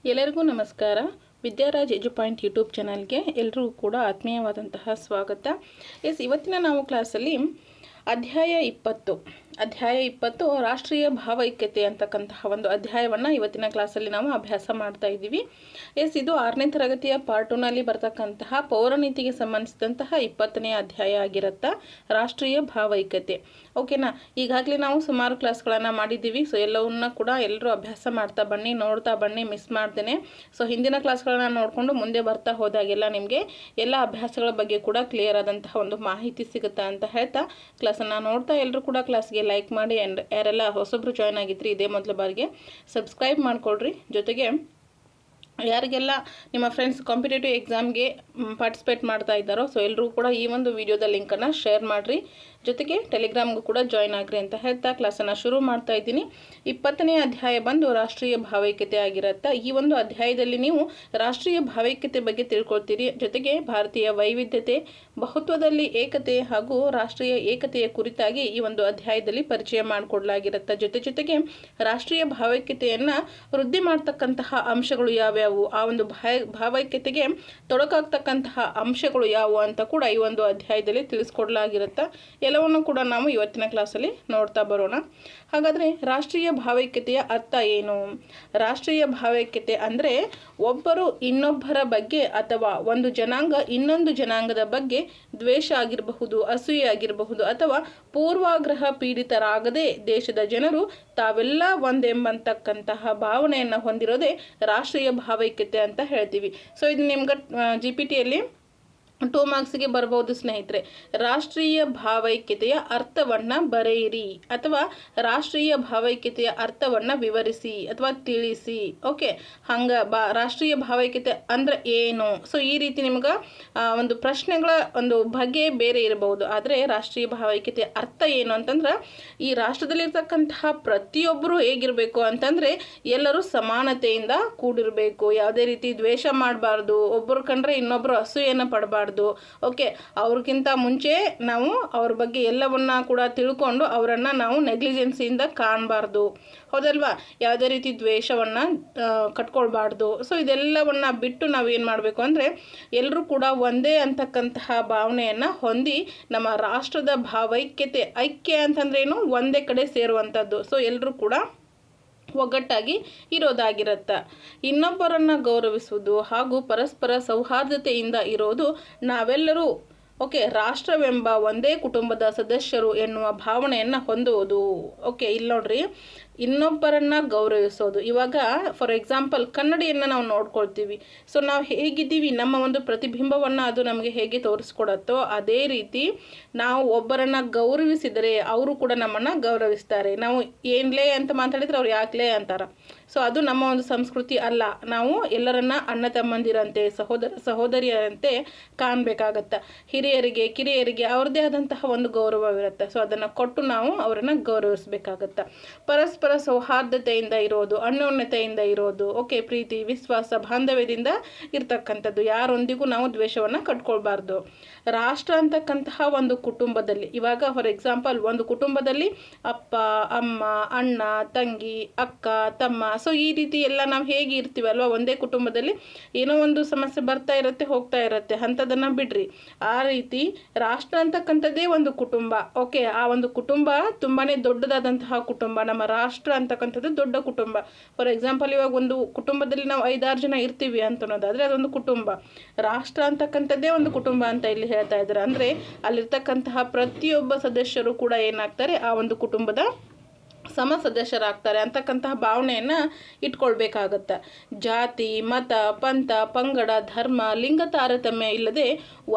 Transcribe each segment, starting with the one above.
ಎಲ್ಲರಿಗೂ ನಮಸ್ಕಾರ. ವಿದ್ಯಾರಾಜ್ ಎಜು point YouTube ಚಾನಲ್ಗೆ ಎಲ್ಲರಿಗೂ ಕೂಡ ಆತ್ಮೀಯವಾದಂತಹ ಸ್ವಾಗತ. ಇವತ್ತಿನ ನಾವು ಕ್ಲಾಸಲ್ಲಿ ಅಧ್ಯಾಯ 20 ರಾಷ್ಟ್ರೀಯ ಭಾವೈಕ್ಯತೆ ಅಂತಕ್ಕಂತಹ ಒಂದು ಅಧ್ಯಾಯವನ್ನು ಇವತ್ತಿನ ಕ್ಲಾಸಲ್ಲಿ ನಾವು ಅಭ್ಯಾಸ ಮಾಡ್ತಾ ಇದ್ದೀವಿ. ಇದು 6ನೇ ತರಗತಿಯ ಪಾರ್ಟ್ 2ನಲ್ಲಿ ಬರ್ತಕ್ಕಂತಹ ಪೌರನೀತಿಗೆ ಸಂಬಂಧಿಸಿದಂತಹ 20ನೇ ಅಧ್ಯಾಯ ಆಗಿರುತ್ತೆ, ರಾಷ್ಟ್ರೀಯ ಭಾವೈಕ್ಯತೆ. ಓಕೆನಾ. ಈಗಾಗಲೇ ನಾವು ಸುಮಾರು ಕ್ಲಾಸ್ಗಳನ್ನು ಮಾಡಿದ್ದೀವಿ. ಸೊ ಎಲ್ಲವನ್ನ ಕೂಡ ಎಲ್ಲರೂ ಅಭ್ಯಾಸ ಮಾಡ್ತಾ ಬನ್ನಿ, ನೋಡ್ತಾ ಬನ್ನಿ, ಮಿಸ್ ಮಾಡ್ತೇನೆ. ಸೊ ಹಿಂದಿನ ಕ್ಲಾಸ್ಗಳನ್ನ ನೋಡಿಕೊಂಡು ಮುಂದೆ ಬರ್ತಾ ಹೋದಾಗೆಲ್ಲ ನಿಮಗೆ ಎಲ್ಲ ಅಭ್ಯಾಸಗಳ ಬಗ್ಗೆ ಕೂಡ ಕ್ಲಿಯರ್ ಆದಂತಹ ಒಂದು ಮಾಹಿತಿ ಸಿಗುತ್ತೆ ಅಂತ ಹೇಳ್ತಾ ಕ್ಲಾಸನ್ನು ನೋಡ್ತಾ ಎಲ್ಲರೂ ಕೂಡ ಕ್ಲಾಸ್ಗೆ ಲೈಕ್ ಮಾಡಿ. ಆ್ಯಂಡ್ ಯಾರೆಲ್ಲ ಹೊಸಬ್ರು ಜಾಯ್ನ್ ಆಗಿದ್ರಿ ಇದೇ ಮೊದಲ ಬಾರಿಗೆ ಸಬ್ಸ್ಕ್ರೈಬ್ ಮಾಡಿಕೊಡ್ರಿ. ಜೊತೆಗೆ ಯಾರಿಗೆಲ್ಲ ನಿಮ್ಮ ಫ್ರೆಂಡ್ಸ್ ಕಾಂಪಿಟೇಟಿವ್ ಎಕ್ಸಾಮ್ಗೆ ಪಾರ್ಟಿಸಿಪೇಟ್ ಮಾಡ್ತಾ ಇದ್ದಾರೋ ಸೊ ಎಲ್ಲರೂ ಕೂಡ ಈ ಒಂದು ವಿಡಿಯೋದ ಲಿಂಕನ್ನು ಶೇರ್ ಮಾಡಿರಿ. ಜೊತೆಗೆ ಟೆಲಿಗ್ರಾಮ್ಗೂ ಕೂಡ ಜಾಯ್ನ್ ಆಗ್ರಿ ಅಂತ ಹೇಳ್ತಾ ಕ್ಲಾಸನ್ನು ಶುರು ಮಾಡ್ತಾ ಇದ್ದೀನಿ. 20ನೇ ಅಧ್ಯಾಯ ಬಂದು ರಾಷ್ಟ್ರೀಯ ಭಾವೈಕ್ಯತೆ ಆಗಿರುತ್ತೆ. ಈ ಒಂದು ಅಧ್ಯಾಯದಲ್ಲಿ ನೀವು ರಾಷ್ಟ್ರೀಯ ಭಾವೈಕ್ಯತೆ ಬಗ್ಗೆ ತಿಳ್ಕೊಳ್ತೀರಿ. ಜೊತೆಗೆ ಭಾರತೀಯ ವೈವಿಧ್ಯತೆ, ಬಹುತ್ವದಲ್ಲಿ ಏಕತೆ ಹಾಗೂ ರಾಷ್ಟ್ರೀಯ ಏಕತೆಯ ಕುರಿತಾಗಿ ಈ ಒಂದು ಅಧ್ಯಾಯದಲ್ಲಿ ಪರಿಚಯ ಮಾಡಿಕೊಡಲಾಗಿರುತ್ತೆ. ಜೊತೆಗೆ ರಾಷ್ಟ್ರೀಯ ಭಾವೈಕ್ಯತೆಯನ್ನು ವೃದ್ಧಿ ಮಾಡ್ತಕ್ಕಂತಹ ಅಂಶಗಳು ಯಾವ್ಯಾವು, ಆ ಒಂದು ಭಾವೈಕ್ಯತೆಗೆ ತೊಡಕಾಗ್ತಕ್ಕಂತಹ ಅಂಶಗಳು ಯಾವುವು ಅಂತ ಕೂಡ ಈ ಒಂದು ಅಧ್ಯಾಯದಲ್ಲಿ ತಿಳಿಸ್ಕೊಡ್ಲಾಗಿರುತ್ತೆ. ಎಲ್ಲವನ್ನು ಕೂಡ ನಾವು ಇವತ್ತಿನ ಕ್ಲಾಸಲ್ಲಿ ನೋಡ್ತಾ ಬರೋಣ. ಹಾಗಾದರೆ ರಾಷ್ಟ್ರೀಯ ಭಾವೈಕ್ಯತೆಯ ಅರ್ಥ ಏನು? ರಾಷ್ಟ್ರೀಯ ಭಾವೈಕ್ಯತೆ ಅಂದರೆ ಒಬ್ಬರು ಇನ್ನೊಬ್ಬರ ಬಗ್ಗೆ ಅಥವಾ ಒಂದು ಜನಾಂಗ ಇನ್ನೊಂದು ಜನಾಂಗದ ಬಗ್ಗೆ ದ್ವೇಷ ಆಗಿರಬಹುದು, ಅಸೂಯೆ ಆಗಿರಬಹುದು ಅಥವಾ ಪೂರ್ವಾಗ್ರಹ ಪೀಡಿತರಾಗದೆ ದೇಶದ ಜನರು ತಾವೆಲ್ಲ ಒಂದೆಂಬಂತಕ್ಕಂತಹ ಭಾವನೆಯನ್ನು ಹೊಂದಿರೋದೇ ರಾಷ್ಟ್ರೀಯ ಭಾವೈಕ್ಯತೆ ಅಂತ ಹೇಳ್ತೀವಿ. ಸೊ ಇದು ನಿಮ್ಗೆ GPTಯಲ್ಲಿ 2 ಮಾರ್ಕ್ಸ್ಗೆ ಬರ್ಬೋದು ಸ್ನೇಹಿತರೆ. ರಾಷ್ಟ್ರೀಯ ಭಾವೈಕ್ಯತೆಯ ಅರ್ಥವನ್ನು ಬರೆಯಿರಿ ಅಥವಾ ರಾಷ್ಟ್ರೀಯ ಭಾವೈಕ್ಯತೆಯ ಅರ್ಥವನ್ನು ವಿವರಿಸಿ ಅಥವಾ ತಿಳಿಸಿ. ಓಕೆ, ಹಂಗೆ ರಾಷ್ಟ್ರೀಯ ಭಾವೈಕ್ಯತೆ ಅಂದರೆ ಏನು? ಸೊ ಈ ರೀತಿ ನಿಮ್ಗೆ ಒಂದು ಪ್ರಶ್ನೆಗಳ ಒಂದು ಬಗೆ ಬೇರೆ ಇರಬಹುದು. ಆದರೆ ರಾಷ್ಟ್ರೀಯ ಭಾವೈಕ್ಯತೆಯ ಅರ್ಥ ಏನು ಅಂತಂದ್ರೆ ಈ ರಾಷ್ಟ್ರದಲ್ಲಿರ್ತಕ್ಕಂತಹ ಪ್ರತಿಯೊಬ್ಬರು ಹೇಗಿರಬೇಕು ಅಂತಂದರೆ ಎಲ್ಲರೂ ಸಮಾನತೆಯಿಂದ ಕೂಡಿರಬೇಕು, ಯಾವುದೇ ರೀತಿ ದ್ವೇಷ ಮಾಡಬಾರ್ದು, ಒಬ್ಬರು ಕಂಡ್ರೆ ಇನ್ನೊಬ್ಬರು ಅಸೂಯೆಯನ್ನು ಪಡಬಾರ್ದು. ಓಕೆ, ಅವ್ರಿಗಿಂತ ಮುಂಚೆ ನಾವು ಅವ್ರ ಬಗ್ಗೆ ಎಲ್ಲವನ್ನ ಕೂಡ ತಿಳ್ಕೊಂಡು ಅವರನ್ನು ನಾವು ನೆಗ್ಲಿಜೆನ್ಸಿಯಿಂದ ಕಾಣಬಾರ್ದು, ಹೌದಲ್ವಾ? ಯಾವುದೇ ರೀತಿ ದ್ವೇಷವನ್ನು ಕಟ್ಕೊಳ್ಬಾರ್ದು. ಸೊ ಇದೆಲ್ಲವನ್ನು ಬಿಟ್ಟು ನಾವು ಏನು ಮಾಡಬೇಕು ಅಂದರೆ ಎಲ್ಲರೂ ಕೂಡ ಒಂದೇ ಅಂತಕ್ಕಂತಹ ಭಾವನೆಯನ್ನು ಹೊಂದಿ ನಮ್ಮ ರಾಷ್ಟ್ರದ ಭಾವೈಕ್ಯತೆ, ಐಕ್ಯ ಅಂತಂದ್ರೆ ಏನು, ಒಂದೇ ಕಡೆ ಸೇರುವಂಥದ್ದು. ಸೊ ಎಲ್ಲರೂ ಕೂಡ ಒಗ್ಗಟ್ಟಾಗಿ ಇರೋದಾಗಿರುತ್ತೆ. ಇನ್ನೊಬ್ಬರನ್ನು ಗೌರವಿಸುವುದು ಹಾಗೂ ಪರಸ್ಪರ ಸೌಹಾರ್ದತೆಯಿಂದ ಇರೋದು ನಾವೆಲ್ಲರೂ ರಾಷ್ಟ್ರವೆಂಬ ಒಂದೇ ಕುಟುಂಬದ ಸದಸ್ಯರು ಎನ್ನುವ ಭಾವನೆಯನ್ನು ಹೊಂದುವುದು. ಓಕೆ, ಇಲ್ಲಿ ನೋಡ್ರಿ, ಇನ್ನೊಬ್ಬರನ್ನು ಗೌರವಿಸೋದು. ಇವಾಗ ಫಾರ್ ಎಕ್ಸಾಂಪಲ್ ಕನ್ನಡಿಯನ್ನು ನಾವು ನೋಡ್ಕೊಳ್ತೀವಿ. ಸೊ ನಾವು ಹೇಗಿದ್ದೀವಿ, ನಮ್ಮ ಒಂದು ಪ್ರತಿಬಿಂಬವನ್ನು ಅದು ನಮಗೆ ಹೇಗೆ ತೋರಿಸ್ಕೊಡತ್ತೋ ಅದೇ ರೀತಿ ನಾವು ಒಬ್ಬರನ್ನು ಗೌರವಿಸಿದರೆ ಅವರು ಕೂಡ ನಮ್ಮನ್ನು ಗೌರವಿಸ್ತಾರೆ. ನಾವು ಏನ್ಲೇ ಅಂತ ಮಾತಾಡಿದ್ರೆ ಅವ್ರು ಯಾಕ್ಲೇ ಅಂತಾರೆ. ಸೊ ಅದು ನಮ್ಮ ಒಂದು ಸಂಸ್ಕೃತಿ ಅಲ್ಲ. ನಾವು ಎಲ್ಲರನ್ನ ಅಣ್ಣ ತಮ್ಮಂದಿರಂತೆ, ಸಹೋದರ ಸಹೋದರಿಯರಂತೆ ಕಾಣಬೇಕಾಗತ್ತೆ. ಹಿರಿಯರಿಗೆ ಕಿರಿಯರಿಗೆ ಅವ್ರದ್ದೇ ಆದಂತಹ ಒಂದು ಗೌರವವಿರುತ್ತೆ. ಸೊ ಅದನ್ನು ಕೊಟ್ಟು ನಾವು ಅವರನ್ನು ಗೌರವಿಸಬೇಕಾಗತ್ತೆ. ಪರಸ್ಪರ ಸೌಹಾರ್ದತೆಯಿಂದ ಇರೋದು, ಅನ್ಯೋನ್ಯತೆಯಿಂದ ಇರೋದು, ಪ್ರೀತಿ, ವಿಶ್ವಾಸ, ಬಾಂಧವ್ಯದಿಂದ ಇರ್ತಕ್ಕಂಥದ್ದು. ಯಾರೊಂದಿಗೂ ನಾವು ದ್ವೇಷವನ್ನು ಕಟ್ಕೊಳ್ಬಾರ್ದು. ರಾಷ್ಟ್ರ ಅಂತಕ್ಕಂತಹ ಒಂದು ಕುಟುಂಬದಲ್ಲಿ, ಇವಾಗ ಫಾರ್ ಎಕ್ಸಾಂಪಲ್ ಒಂದು ಕುಟುಂಬದಲ್ಲಿ ಅಪ್ಪ, ಅಮ್ಮ, ಅಣ್ಣ, ತಂಗಿ, ಅಕ್ಕ, ತಮ್ಮ, ಸೊ ಈ ರೀತಿ ಎಲ್ಲ ನಾವು ಹೇಗೆ ಇರ್ತೀವಲ್ವ, ಒಂದೇ ಕುಟುಂಬದಲ್ಲಿ ಏನೋ ಒಂದು ಸಮಸ್ಯೆ ಬರ್ತಾ ಇರುತ್ತೆ, ಹೋಗ್ತಾ ಇರುತ್ತೆ, ಅಂಥದನ್ನು ಬಿಡ್ರಿ. ಆ ರೀತಿ ರಾಷ್ಟ್ರ ಅಂತಕ್ಕಂಥದ್ದೇ ಒಂದು ಕುಟುಂಬ. ಆ ಒಂದು ಕುಟುಂಬ ತುಂಬಾ ದೊಡ್ಡದಾದಂತಹ ಕುಟುಂಬ. ನಮ್ಮ ರಾಷ್ಟ್ರ ಅಂತಕ್ಕಂಥದ್ದು ದೊಡ್ಡ ಕುಟುಂಬ. ಫಾರ್ ಎಕ್ಸಾಂಪಲ್ ಇವಾಗ ಒಂದು ಕುಟುಂಬದಲ್ಲಿ ನಾವು 5-6 ಜನ ಇರ್ತೀವಿ ಅಂತ ಅನ್ನೋದಾದರೆ ಅದೊಂದು ಕುಟುಂಬ. ರಾಷ್ಟ್ರ ಅಂತಕ್ಕಂಥದ್ದೇ ಒಂದು ಕುಟುಂಬ ಅಂತ ಇಲ್ಲಿ ಹೇಳ್ತಾ ಇದ್ದಾರೆ. ಅಂದರೆ ಅಲ್ಲಿರ್ತಕ್ಕಂತಹ ಪ್ರತಿಯೊಬ್ಬ ಸದಸ್ಯರು ಕೂಡ ಏನಾಗ್ತಾರೆ, ಆ ಒಂದು ಕುಟುಂಬದ ಸಮ ಸದಸ್ಯರಾಗ್ತಾರೆ ಅಂತಕ್ಕಂತಹ ಭಾವನೆಯನ್ನು ಇಟ್ಕೊಳ್ಬೇಕಾಗತ್ತೆ. ಜಾತಿ, ಮತ, ಪಂಥ, ಪಂಗಡ, ಧರ್ಮ, ಲಿಂಗ ತಾರತಮ್ಯ ಇಲ್ಲದೆ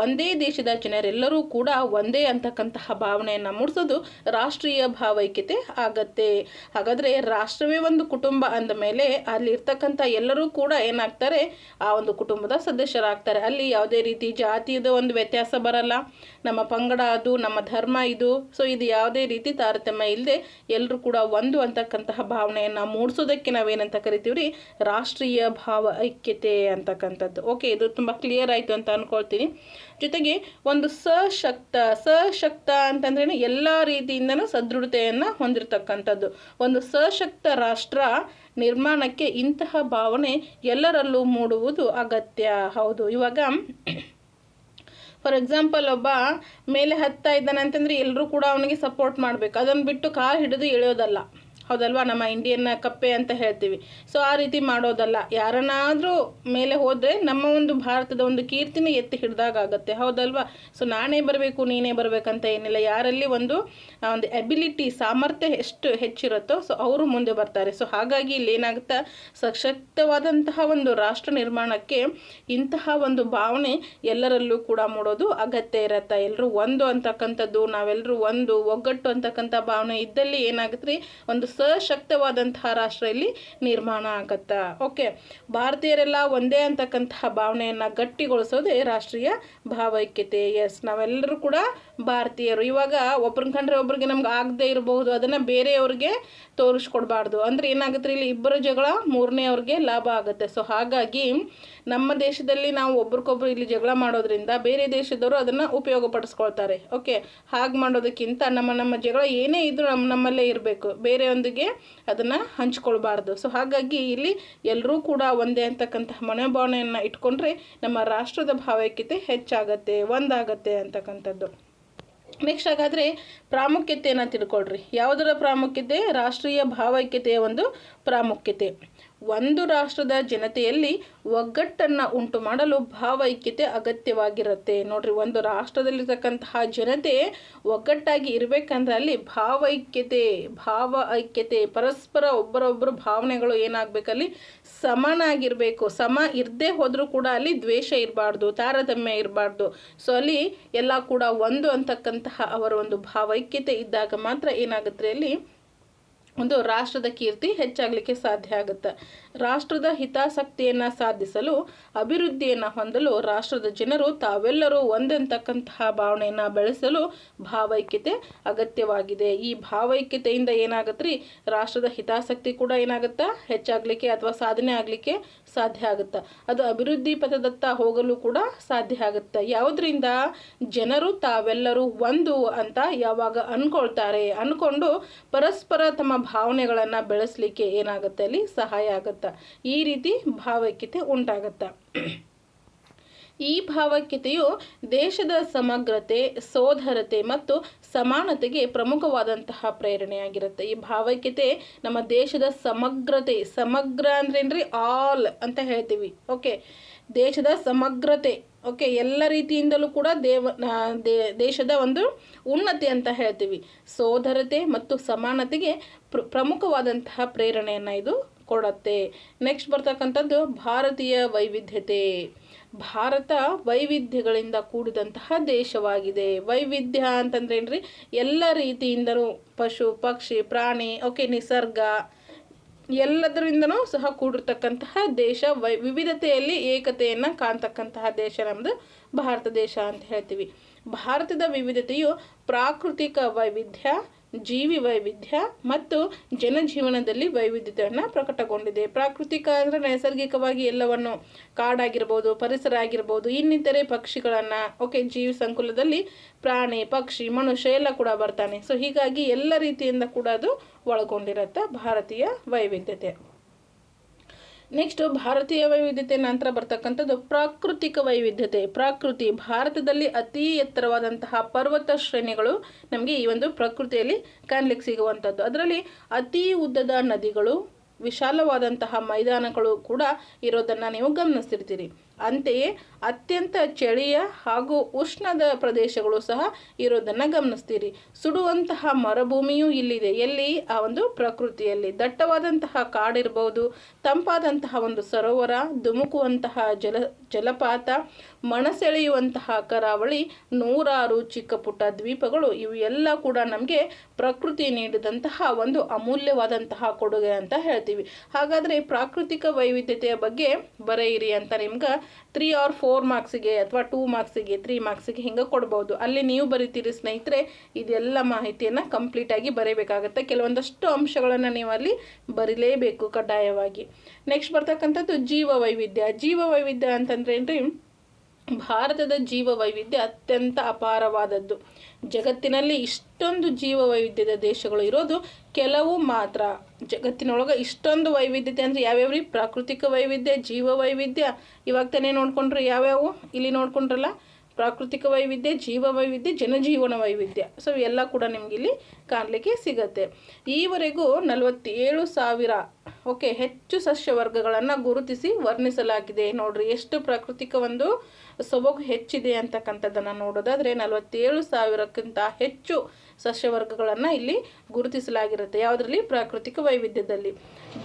ಒಂದೇ ದೇಶದ ಜನರೆಲ್ಲರೂ ಕೂಡ ಒಂದೇ ಅಂತಕ್ಕಂತಹ ಭಾವನೆಯನ್ನು ಮೂಡಿಸೋದು ರಾಷ್ಟ್ರೀಯ ಭಾವೈಕ್ಯತೆ ಆಗತ್ತೆ. ಹಾಗಾದರೆ ರಾಷ್ಟ್ರವೇ ಒಂದು ಕುಟುಂಬ ಅಂದ ಮೇಲೆ ಅಲ್ಲಿರ್ತಕ್ಕಂಥ ಎಲ್ಲರೂ ಕೂಡ ಏನಾಗ್ತಾರೆ, ಆ ಒಂದು ಕುಟುಂಬದ ಸದಸ್ಯರಾಗ್ತಾರೆ. ಅಲ್ಲಿ ಯಾವುದೇ ರೀತಿ ಜಾತಿಯದ ಒಂದು ವ್ಯತ್ಯಾಸ ಬರಲ್ಲ, ನಮ್ಮ ಪಂಗಡ ಅದು, ನಮ್ಮ ಧರ್ಮ ಇದು, ಸೊ ಇದು ಯಾವುದೇ ರೀತಿ ತಾರತಮ್ಯ ಇಲ್ಲದೆ ಎಲ್ಲರೂ ಕೂಡ ಒಂದು ಅಂತಕ್ಕಂತಹ ಭಾವನೆಯನ್ನು ಮೂಡಿಸೋದಕ್ಕೆ ನಾವೇನಂತ ಕರಿತೀವಿ ರೀ, ರಾಷ್ಟ್ರೀಯ ಭಾವ ಐಕ್ಯತೆ ಅಂತಕ್ಕಂಥದ್ದು. ಓಕೆ, ಇದು ತುಂಬ ಕ್ಲಿಯರ್ ಆಯಿತು ಅಂತ ಅಂದ್ಕೊಳ್ತೀನಿ. ಜೊತೆಗೆ ಒಂದು ಸಶಕ್ತ ಅಂತಂದ್ರೆ ಎಲ್ಲ ರೀತಿಯಿಂದನೂ ಸದೃಢತೆಯನ್ನು ಹೊಂದಿರತಕ್ಕಂಥದ್ದು. ಒಂದು ಸಶಕ್ತ ರಾಷ್ಟ್ರ ನಿರ್ಮಾಣಕ್ಕೆ ಇಂತಹ ಭಾವನೆ ಎಲ್ಲರಲ್ಲೂ ಮೂಡುವುದು ಅಗತ್ಯ. ಹೌದು, ಇವಾಗ ಫಾರ್ ಎಕ್ಸಾಂಪಲ್ ಒಬ್ಬ ಮೇಲೆ ಹತ್ತಾ ಇದ್ದಾನೆ ಅಂತಂದರೆ ಎಲ್ಲರೂ ಕೂಡ ಅವನಿಗೆ ಸಪೋರ್ಟ್ ಮಾಡಬೇಕು. ಅದನ್ನು ಬಿಟ್ಟು ಕಾಲು ಹಿಡಿದು ಎಳೆಯೋದಲ್ಲ, ಹೌದಲ್ವಾ? ನಮ್ಮ ಇಂಡಿಯನ್ ಕಪ್ಪೆ ಅಂತ ಹೇಳ್ತೀವಿ. ಸೊ ಆ ರೀತಿ ಮಾಡೋದಲ್ಲ. ಯಾರನ್ನಾದರೂ ಮೇಲೆ ಹೋದರೆ ನಮ್ಮ ಒಂದು ಭಾರತದ ಒಂದು ಕೀರ್ತಿನ ಎತ್ತಿ ಹಿಡ್ದಾಗತ್ತೆ, ಹೌದಲ್ವಾ? ಸೊ ನಾನೇ ಬರಬೇಕು ನೀನೇ ಬರಬೇಕಂತ ಏನಿಲ್ಲ. ಯಾರಲ್ಲಿ ಒಂದು ಎಬಿಲಿಟಿ, ಸಾಮರ್ಥ್ಯ ಎಷ್ಟು ಹೆಚ್ಚಿರುತ್ತೋ ಸೊ ಅವರು ಮುಂದೆ ಬರ್ತಾರೆ. ಸೊ ಹಾಗಾಗಿ ಇಲ್ಲಿ ಏನಾಗುತ್ತಾ, ಸಶಕ್ತವಾದಂತಹ ಒಂದು ರಾಷ್ಟ್ರ ನಿರ್ಮಾಣಕ್ಕೆ ಇಂತಹ ಒಂದು ಭಾವನೆ ಎಲ್ಲರಲ್ಲೂ ಕೂಡ ಮೂಡೋದು ಅಗತ್ಯ ಇರತ್ತೆ. ಎಲ್ಲರೂ ಒಂದು ಅಂತಕ್ಕಂಥದ್ದು, ನಾವೆಲ್ಲರೂ ಒಂದು ಒಗ್ಗಟ್ಟು ಅಂತಕ್ಕಂಥ ಭಾವನೆ ಇದ್ದಲ್ಲಿ ಏನಾಗುತ್ತೆ ರೀ, ಒಂದು ಸಶಕ್ತವಾದಂತಹ ರಾಷ್ಟ್ರ ಇಲ್ಲಿ ನಿರ್ಮಾಣ ಆಗತ್ತಾ. ಓಕೆ, ಭಾರತೀಯರೆಲ್ಲ ಒಂದೇ ಅಂತಕ್ಕಂತಹ ಭಾವನೆಯನ್ನು ಗಟ್ಟಿಗೊಳಿಸೋದೇ ರಾಷ್ಟ್ರೀಯ ಭಾವೈಕ್ಯತೆ. ಎಸ್, ನಾವೆಲ್ಲರೂ ಕೂಡ ಭಾರತೀಯರು. ಇವಾಗ ಒಬ್ರನ್ನ ಕಂಡ್ರೆ ಒಬ್ರಿಗೆ ನಮ್ಗೆ ಆಗದೆ ಇರಬಹುದು, ಅದನ್ನು ಬೇರೆಯವ್ರಿಗೆ ತೋರಿಸ್ಕೊಡ್ಬಾರ್ದು. ಅಂದರೆ ಏನಾಗುತ್ತೆ ಇಲ್ಲಿ, ಇಬ್ಬರ ಜಗಳ ಮೂರನೇವ್ರಿಗೆ ಲಾಭ ಆಗುತ್ತೆ. ಸೊ ಹಾಗಾಗಿ ನಮ್ಮ ದೇಶದಲ್ಲಿ ನಾವು ಒಬ್ರಿಗೊಬ್ರು ಇಲ್ಲಿ ಜಗಳ ಮಾಡೋದ್ರಿಂದ ಬೇರೆ ದೇಶದವರು ಅದನ್ನು ಉಪಯೋಗ ಪಡಿಸ್ಕೊಳ್ತಾರೆ. ಓಕೆ, ಹಾಗೆ ಮಾಡೋದಕ್ಕಿಂತ ನಮ್ಮ ಜಗಳ ಏನೇ ಇದ್ರೂ ನಮ್ಮಲ್ಲೇ ಇರಬೇಕು, ಬೇರೆಯೊಂದಿಗೆ ಅದನ್ನು ಹಂಚ್ಕೊಳ್ಬಾರ್ದು. ಸೊ ಹಾಗಾಗಿ ಇಲ್ಲಿ ಎಲ್ಲರೂ ಕೂಡ ಒಂದೇ ಅಂತಕ್ಕಂತಹ ಮನೋಭಾವನೆಯನ್ನು ಇಟ್ಕೊಂಡ್ರೆ ನಮ್ಮ ರಾಷ್ಟ್ರದ ಭಾವೈಕ್ಯತೆ ಹೆಚ್ಚಾಗತ್ತೆ, ಒಂದಾಗತ್ತೆ ಅಂತಕ್ಕಂಥದ್ದು. ನೆಕ್ಸ್ಟ್ ಹಾಗಾದರೆ ಪ್ರಾಮುಖ್ಯತೆಯನ್ನು ತಿಳ್ಕೊಳ್ರಿ. ಯಾವುದರ ಪ್ರಾಮುಖ್ಯತೆ? ರಾಷ್ಟ್ರೀಯ ಭಾವೈಕ್ಯತೆಯ ಒಂದು ಪ್ರಾಮುಖ್ಯತೆ. ಒಂದು ರಾಷ್ಟ್ರದ ಜನತೆಯಲ್ಲಿ ಒಗ್ಗಟ್ಟನ್ನು ಉಂಟು ಮಾಡಲು ಭಾವೈಕ್ಯತೆ ಅಗತ್ಯವಾಗಿರುತ್ತೆ. ನೋಡ್ರಿ, ಒಂದು ರಾಷ್ಟ್ರದಲ್ಲಿರ್ತಕ್ಕಂತಹ ಜನತೆ ಒಗ್ಗಟ್ಟಾಗಿ ಇರಬೇಕಂದ್ರೆ ಅಲ್ಲಿ ಭಾವ ಐಕ್ಯತೆ, ಪರಸ್ಪರ ಒಬ್ಬರೊಬ್ಬರು ಭಾವನೆಗಳು ಏನಾಗಬೇಕಲ್ಲಿ ಸಮನಾಗಿರಬೇಕು. ಸಮ ಇರದೇ ಹೋದರೂ ಕೂಡ ಅಲ್ಲಿ ದ್ವೇಷ ಇರಬಾರ್ದು, ತಾರತಮ್ಯ ಇರಬಾರ್ದು. ಸೊ ಅಲ್ಲಿ ಎಲ್ಲ ಕೂಡ ಒಂದು ಅಂತಕ್ಕಂತಹ ಅವರ ಒಂದು ಭಾವೈಕ್ಯತೆ ಇದ್ದಾಗ ಮಾತ್ರ ಏನಾಗುತ್ತೆ ಅಲ್ಲಿ ಒಂದು ರಾಷ್ಟ್ರದ ಕೀರ್ತಿ ಹೆಚ್ಚಾಗಲಿಕ್ಕೆ ಸಾಧ್ಯ ಆಗುತ್ತೆ. ರಾಷ್ಟ್ರದ ಹಿತಾಸಕ್ತಿಯನ್ನು ಸಾಧಿಸಲು, ಅಭಿವೃದ್ಧಿಯನ್ನು ಹೊಂದಲು ರಾಷ್ಟ್ರದ ಜನರು ತಾವೆಲ್ಲರೂ ಒಂದಂತಕ್ಕಂತಹ ಭಾವನೆಯನ್ನು ಬೆಳೆಸಲು ಭಾವೈಕ್ಯತೆ ಅಗತ್ಯವಾಗಿದೆ. ಈ ಭಾವೈಕ್ಯತೆಯಿಂದ ಏನಾಗುತ್ತೆ ರೀ, ರಾಷ್ಟ್ರದ ಹಿತಾಸಕ್ತಿ ಕೂಡ ಏನಾಗುತ್ತಾ ಹೆಚ್ಚಾಗಲಿಕ್ಕೆ ಅಥವಾ ಸಾಧನೆ ಆಗಲಿಕ್ಕೆ ಸಾಧ್ಯ ಆಗುತ್ತೆ. ಅದು ಅಭಿವೃದ್ಧಿ ಪಥದತ್ತ ಹೋಗಲು ಕೂಡ ಸಾಧ್ಯ ಆಗುತ್ತೆ. ಯಾವುದರಿಂದ? ಜನರು ತಾವೆಲ್ಲರೂ ಒಂದು ಅಂತ ಯಾವಾಗ ಅಂದ್ಕೊಂಡು ಪರಸ್ಪರ ತಮ್ಮ ಭಾವನೆಗಳನ್ನು ಬೆಳೆಸಲಿಕ್ಕೆ ಏನಾಗುತ್ತೆ ಅಲ್ಲಿ ಸಹಾಯ ಆಗುತ್ತೆ. ಈ ರೀತಿ ಭಾವೈಕ್ಯತೆ ಉಂಟಾಗುತ್ತೆ. ಈ ಭಾವೈಕ್ಯತೆಯು ದೇಶದ ಸಮಗ್ರತೆ, ಸೋದರತೆ ಮತ್ತು ಸಮಾನತೆಗೆ ಪ್ರಮುಖವಾದಂತಹ ಪ್ರೇರಣೆಯಾಗಿರುತ್ತೆ. ಈ ಭಾವೈಕ್ಯತೆ ನಮ್ಮ ದೇಶದ ಸಮಗ್ರತೆ, ಸಮಗ್ರ ಅಂದ್ರೇನ್ರಿ ಆಲ್ ಅಂತ ಹೇಳ್ತೀವಿ. ಓಕೆ, ದೇಶದ ಸಮಗ್ರತೆ, ಓಕೆ, ಎಲ್ಲ ರೀತಿಯಿಂದಲೂ ಕೂಡ ದೇಶದ ಒಂದು ಉನ್ನತಿ ಅಂತ ಹೇಳ್ತೀವಿ. ಸೋದರತೆ ಮತ್ತು ಸಮಾನತೆಗೆ ಪ್ರಮುಖವಾದಂತಹ ಪ್ರೇರಣೆಯನ್ನು ಇದು ಕೊಡುತ್ತೆ. ನೆಕ್ಸ್ಟ್ ಬರ್ತಕ್ಕಂಥದ್ದು ಭಾರತೀಯ ವೈವಿಧ್ಯತೆ. ಭಾರತ ವೈವಿಧ್ಯಗಳಿಂದ ಕೂಡಿದಂತಹ ದೇಶವಾಗಿದೆ. ವೈವಿಧ್ಯ ಅಂತಂದ್ರೇನ್ರಿ, ಎಲ್ಲ ರೀತಿಯಿಂದಲೂ ಪಶು ಪಕ್ಷಿ ಪ್ರಾಣಿ, ಓಕೆ, ನಿಸರ್ಗ ಎಲ್ಲದರಿಂದನೂ ಸಹ ಕೂಡಿರ್ತಕ್ಕಂತಹ ದೇಶ. ವಿವಿಧತೆಯಲ್ಲಿ ಏಕತೆಯನ್ನು ಕಾಣ್ತಕ್ಕಂತಹ ದೇಶ ನಮ್ಮದು ಭಾರತ ದೇಶ ಅಂತ ಹೇಳ್ತೀವಿ. ಭಾರತದ ವಿವಿಧತೆಯು ಪ್ರಾಕೃತಿಕ ವೈವಿಧ್ಯ, ಜೀವಿ ವೈವಿಧ್ಯ ಮತ್ತು ಜನಜೀವನದಲ್ಲಿ ವೈವಿಧ್ಯತೆಯನ್ನು ಪ್ರಕಟಗೊಂಡಿದೆ. ಪ್ರಾಕೃತಿಕ ಅಂದರೆ ನೈಸರ್ಗಿಕವಾಗಿ ಎಲ್ಲವನ್ನು, ಕಾಡಾಗಿರ್ಬೋದು, ಪರಿಸರ ಆಗಿರ್ಬೋದು, ಇನ್ನಿತರೆ ಪಕ್ಷಿಗಳನ್ನು, ಓಕೆ, ಜೀವಿ ಸಂಕುಲದಲ್ಲಿ ಪ್ರಾಣಿ ಪಕ್ಷಿ ಮನುಷ್ಯ ಎಲ್ಲ ಕೂಡ ಬರ್ತಾನೆ. ಸೊ ಹೀಗಾಗಿ ಎಲ್ಲ ರೀತಿಯಿಂದ ಕೂಡ ಅದು ಒಳಗೊಂಡಿರುತ್ತೆ ಭಾರತೀಯ ವೈವಿಧ್ಯತೆ. ನೆಕ್ಸ್ಟ್ ಭಾರತೀಯ ವೈವಿಧ್ಯತೆ ನಂತರ ಬರ್ತಕ್ಕಂಥದ್ದು ಪ್ರಾಕೃತಿಕ ವೈವಿಧ್ಯತೆ. ಭಾರತದಲ್ಲಿ ಅತಿ ಎತ್ತರವಾದಂತಹ ಪರ್ವತ ಶ್ರೇಣಿಗಳು ನಮಗೆ ಈ ಒಂದು ಪ್ರಕೃತಿಯಲ್ಲಿ ಕಾಣಲಿಕ್ಕೆ ಸಿಗುವಂಥದ್ದು. ಅದರಲ್ಲಿ ಅತಿ ಉದ್ದದ ನದಿಗಳು, ವಿಶಾಲವಾದಂತಹ ಮೈದಾನಗಳು ಕೂಡ ಇರೋದನ್ನು ನೀವು ಗಮನಿಸ್ತಿರ್ತೀರಿ. ಅಂತೆಯೇ ಅತ್ಯಂತ ಚಳಿಯ ಹಾಗೂ ಉಷ್ಣದ ಪ್ರದೇಶಗಳು ಸಹ ಇರೋದನ್ನು ಗಮನಿಸ್ತೀರಿ. ಸುಡುವಂತಹ ಮರುಭೂಮಿಯೂ ಇಲ್ಲಿದೆ. ಎಲ್ಲಿ? ಆ ಒಂದು ಪ್ರಕೃತಿಯಲ್ಲಿ. ದಟ್ಟವಾದಂತಹ ಕಾಡಿರ್ಬೋದು, ತಂಪಾದಂತಹ ಒಂದು ಸರೋವರ, ಧುಮುಕುವಂತಹ ಜಲಪಾತ, ಮನಸೆಳೆಯುವಂತಹ ಕರಾವಳಿ, ನೂರಾರು ಚಿಕ್ಕ ಪುಟ್ಟ ದ್ವೀಪಗಳು, ಇವು ಎಲ್ಲ ಕೂಡ ನಮಗೆ ಪ್ರಕೃತಿ ನೀಡಿದಂತಹ ಒಂದು ಅಮೂಲ್ಯವಾದಂತಹ ಕೊಡುಗೆ ಅಂತ ಹೇಳ್ತೀವಿ. ಹಾಗಾದರೆ ಪ್ರಾಕೃತಿಕ ವೈವಿಧ್ಯತೆಯ ಬಗ್ಗೆ ಬರೆಯಿರಿ ಅಂತ ನಿಮ್ಗೆ 3 or 4 ಮಾರ್ಕ್ಸಿಗೆ ಅಥವಾ 2 ಮಾರ್ಕ್ಸಿಗೆ 3 ಮಾರ್ಕ್ಸಿಗೆ ಹಿಂಗೆ ಕೊಡ್ಬೋದು. ಅಲ್ಲಿ ನೀವು ಬರಿತೀರಿ ಸ್ನೇಹಿತರೆ, ಇದೆಲ್ಲ ಮಾಹಿತಿಯನ್ನು ಕಂಪ್ಲೀಟಾಗಿ ಬರೀಬೇಕಾಗತ್ತೆ. ಕೆಲವೊಂದಷ್ಟು ಅಂಶಗಳನ್ನು ನೀವು ಅಲ್ಲಿ ಬರೀಲೇಬೇಕು ಕಡ್ಡಾಯವಾಗಿ. ನೆಕ್ಸ್ಟ್ ಬರ್ತಕ್ಕಂಥದ್ದು ಜೀವ ವೈವಿಧ್ಯ ಅಂತಂದ್ರೆ ಏನ್ರಿ, ಭಾರತದ ಜೀವ ವೈವಿಧ್ಯ ಅತ್ಯಂತ ಅಪಾರವಾದದ್ದು. ಜಗತ್ತಿನಲ್ಲಿ ಇಷ್ಟೊಂದು ಜೀವ ವೈವಿಧ್ಯದ ದೇಶಗಳು ಇರೋದು ಕೆಲವು ಮಾತ್ರ. ಜಗತ್ತಿನೊಳಗೆ ಇಷ್ಟೊಂದು ವೈವಿಧ್ಯತೆ ಅಂದರೆ ಯಾವ್ಯಾವ್ರಿ? ಪ್ರಾಕೃತಿಕ ವೈವಿಧ್ಯ, ಜೀವ ವೈವಿಧ್ಯ, ಇವಾಗ ತಾನೇ ನೋಡ್ಕೊಂಡ್ರೆ ಯಾವ್ಯಾವು ಇಲ್ಲಿ ನೋಡ್ಕೊಂಡ್ರಲ್ಲ, ಪ್ರಾಕೃತಿಕ ವೈವಿಧ್ಯ, ಜೀವ ವೈವಿಧ್ಯ, ಜನಜೀವನ ವೈವಿಧ್ಯ. ಸೊ ಎಲ್ಲ ಕೂಡ ನಿಮ್ಗೆ ಇಲ್ಲಿ ಕಾಣಲಿಕ್ಕೆ ಸಿಗತ್ತೆ. ಈವರೆಗೂ 47,000 ಹೆಚ್ಚು ಸಸ್ಯ ವರ್ಗಗಳನ್ನು ಗುರುತಿಸಿ ವರ್ಣಿಸಲಾಗಿದೆ. ನೋಡ್ರಿ ಎಷ್ಟು ಪ್ರಾಕೃತಿಕ ಒಂದು ಸೊಬಗು ಹೆಚ್ಚಿದೆ ಅಂತಕ್ಕಂಥದ್ದನ್ನು ನೋಡೋದಾದರೆ 47,000ಕ್ಕಿಂತ ಹೆಚ್ಚು ಸಸ್ಯವರ್ಗಗಳನ್ನು ಇಲ್ಲಿ ಗುರುತಿಸಲಾಗಿರುತ್ತೆ. ಯಾವುದರಲ್ಲಿ? ಪ್ರಾಕೃತಿಕ ವೈವಿಧ್ಯದಲ್ಲಿ.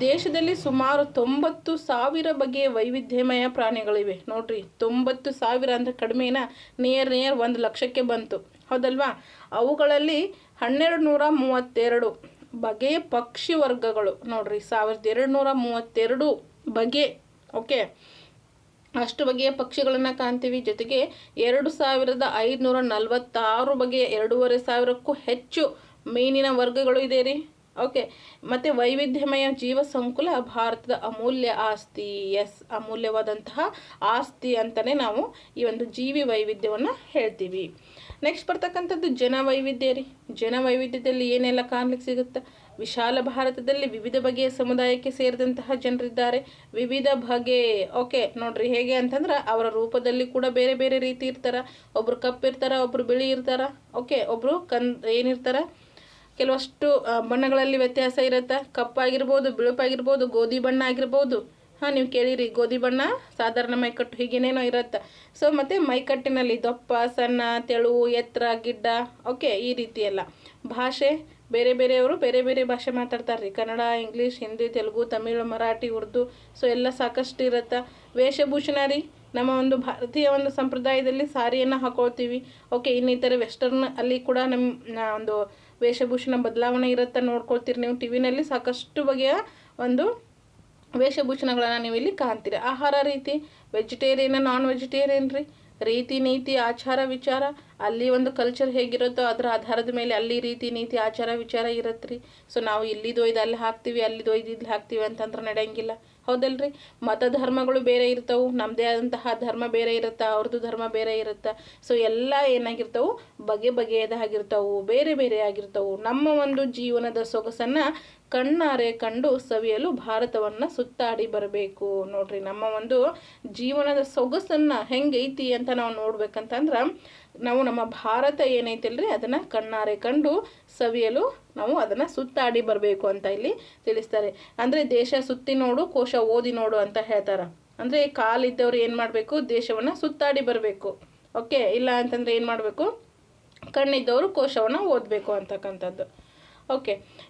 ದೇಶದಲ್ಲಿ ಸುಮಾರು 90,000 ಬಗೆಯ ವೈವಿಧ್ಯಮಯ ಪ್ರಾಣಿಗಳಿವೆ. ನೋಡ್ರಿ 90,000 ಅಂದರೆ ಕಡಿಮೆನ, ನಿಯರ್ 1 ಲಕ್ಷಕ್ಕೆ ಬಂತು, ಹೌದಲ್ವಾ? ಅವುಗಳಲ್ಲಿ 1232 ಬಗೆಯ ಪಕ್ಷಿ ವರ್ಗಗಳು. ನೋಡ್ರಿ 1232 ಬಗೆ, ಅಷ್ಟು ಬಗೆಯ ಪಕ್ಷಿಗಳನ್ನು ಕಾಣ್ತೀವಿ. ಜೊತೆಗೆ 2,546 ಬಗೆಯ 2,500ಕ್ಕೂ ಹೆಚ್ಚು ಮೀನಿನ ವರ್ಗಗಳು ಇದೆ ರೀ. ಮತ್ತು ವೈವಿಧ್ಯಮಯ ಜೀವ ಸಂಕುಲ ಭಾರತದ ಅಮೂಲ್ಯ ಆಸ್ತಿ. ಅಮೂಲ್ಯವಾದಂತಹ ಆಸ್ತಿ ಅಂತಲೇ ನಾವು ಈ ಒಂದು ಜೀವಿ ವೈವಿಧ್ಯವನ್ನು ಹೇಳ್ತೀವಿ. ನೆಕ್ಸ್ಟ್ ಬರ್ತಕ್ಕಂಥದ್ದು ಜನವೈವಿಧ್ಯ ರೀ. ಜನವೈವಿಧ್ಯದಲ್ಲಿ ಏನೆಲ್ಲ ಕಾಣ್ಲಿಕ್ಕೆ ಸಿಗುತ್ತೆ? ವಿಶಾಲ ಭಾರತದಲ್ಲಿ ವಿವಿಧ ಬಗೆಯ ಸಮುದಾಯಕ್ಕೆ ಸೇರಿದಂತಹ ಜನರಿದ್ದಾರೆ. ವಿವಿಧ ಬಗೆ ನೋಡ್ರಿ ಹೇಗೆ ಅಂತಂದ್ರೆ ಅವರ ರೂಪದಲ್ಲಿ ಕೂಡ ಬೇರೆ ಬೇರೆ ರೀತಿ ಇರ್ತಾರೆ. ಒಬ್ರು ಕಪ್ಪಿರ್ತಾರೆ, ಒಬ್ರು ಬಿಳಿ ಇರ್ತಾರೆ, ಒಬ್ರು ಏನಿರ್ತಾರೆ, ಕೆಲವಷ್ಟು ಬಣ್ಣಗಳಲ್ಲಿ ವ್ಯತ್ಯಾಸ ಇರುತ್ತೆ. ಕಪ್ಪಾಗಿರ್ಬೋದು, ಬಿಳುಪಾಗಿರ್ಬೋದು, ಗೋಧಿ ಬಣ್ಣ ಆಗಿರ್ಬೋದು. ನೀವು ಕೇಳಿರಿ, ಗೋಧಿ ಬಣ್ಣ ಸಾಧಾರಣ ಮೈಕಟ್ಟು ಹೀಗೇನೇನೋ ಇರುತ್ತೆ. ಸೊ ಮತ್ತು ಮೈಕಟ್ಟಿನಲ್ಲಿ ದಪ್ಪ, ಸಣ್ಣ, ತೆಳು, ಎತ್ತರ, ಗಿಡ್ಡ, ಈ ರೀತಿ ಎಲ್ಲ. ಭಾಷೆ ಬೇರೆಯವರು ಬೇರೆ ಬೇರೆ ಭಾಷೆ ಮಾತಾಡ್ತಾರೆ ರೀ. ಕನ್ನಡ, ಇಂಗ್ಲೀಷ್, ಹಿಂದಿ, ತೆಲುಗು, ತಮಿಳು, ಮರಾಠಿ, ಉರ್ದು. ಸೊ ಎಲ್ಲ ಸಾಕಷ್ಟು ಇರುತ್ತೆ. ವೇಷಭೂಷಣ ರೀ, ನಮ್ಮ ಒಂದು ಭಾರತೀಯ ಒಂದು ಸಂಪ್ರದಾಯದಲ್ಲಿ ಸಾರಿಯನ್ನು ಹಾಕೊಳ್ತೀವಿ. ಇನ್ನಿತರ ವೆಸ್ಟರ್ನ್ ಅಲ್ಲಿ ಕೂಡ ನಮ್ಮ ಒಂದು ವೇಷಭೂಷಣ ಬದಲಾವಣೆ ಇರುತ್ತೆ. ನೋಡ್ಕೊಳ್ತೀರಿ ನೀವು ಟಿ ವಿನಲ್ಲಿ ಸಾಕಷ್ಟು ಬಗೆಯ ಒಂದು ವೇಷಭೂಷಣಗಳನ್ನು ನೀವು ಇಲ್ಲಿ ಕಾಣ್ತೀರಿ. ಆಹಾರ ರೀತಿ ವೆಜಿಟೇರಿಯನ್, ನಾನ್ ವೆಜಿಟೇರಿಯನ್ ರೀ. ರೀತಿ ನೀತಿ ಆಚಾರ ವಿಚಾರ ಅಲ್ಲಿ ಒಂದು ಕಲ್ಚರ್ ಹೇಗಿರುತ್ತೋ ಅದರ ಆಧಾರದ ಮೇಲೆ ಅಲ್ಲಿ ರೀತಿ ನೀತಿ ಆಚಾರ ವಿಚಾರ ಇರುತ್ತೆ ರೀ. ಸೊ ನಾವು ಇಲ್ಲಿದೊಯ್ದು ಅಲ್ಲಿ ಹಾಕ್ತೀವಿ, ಅಲ್ಲಿದೊಯ್ದು ಇಲ್ಲಿ ಹಾಕ್ತೀವಿ ಅಂತಂದ್ರೆ ನಡೆಯಂಗಿಲ್ಲ, ಹೌದಲ್ರಿ? ಮತ ಧರ್ಮಗಳು ಬೇರೆ ಇರ್ತವೆ. ನಮ್ಮದೇ ಆದಂತಹ ಧರ್ಮ ಬೇರೆ ಇರುತ್ತೆ, ಅವ್ರದ್ದು ಧರ್ಮ ಬೇರೆ ಇರುತ್ತೆ. ಸೊ ಎಲ್ಲ ಏನಾಗಿರ್ತವೆ? ಬಗೆಯದಾಗಿರ್ತವೆ, ಬೇರೆ ಬೇರೆ ಆಗಿರ್ತವೆ. ನಮ್ಮ ಒಂದು ಜೀವನದ ಸೊಗಸನ್ನು ಕಣ್ಣಾರೆ ಕಂಡು ಸವಿಯಲು ಭಾರತವನ್ನು ಸುತ್ತಾಡಿ ಬರಬೇಕು. ನೋಡ್ರಿ ನಮ್ಮ ಒಂದು ಜೀವನದ ಸೊಗಸನ್ನು ಹೆಂಗೈತಿ ಅಂತ ನಾವು ನೋಡ್ಬೇಕಂತಂದ್ರೆ ನಾವು ನಮ್ಮ ಭಾರತ ಏನೈತಿಲ್ರಿ ಅದನ್ನು ಕಣ್ಣಾರೆ ಕಂಡು ಸವಿಯಲು ನಾವು ಅದನ್ನು ಸುತ್ತಾಡಿ ಬರಬೇಕು ಅಂತ ಇಲ್ಲಿ ತಿಳಿಸ್ತಾರೆ. ಅಂದರೆ ದೇಶ ಸುತ್ತಿ ನೋಡು, ಕೋಶ ಓದಿ ನೋಡು ಅಂತ ಹೇಳ್ತಾರೆ. ಅಂದರೆ ಕಾಲಿದ್ದವ್ರು ಏನು ಮಾಡಬೇಕು? ದೇಶವನ್ನು ಸುತ್ತಾಡಿ ಬರಬೇಕು. ಇಲ್ಲ ಅಂತಂದರೆ ಏನು ಮಾಡಬೇಕು? ಕಣ್ಣಿದ್ದವರು ಕೋಶವನ್ನು ಓದಬೇಕು ಅಂತಕ್ಕಂಥದ್ದು.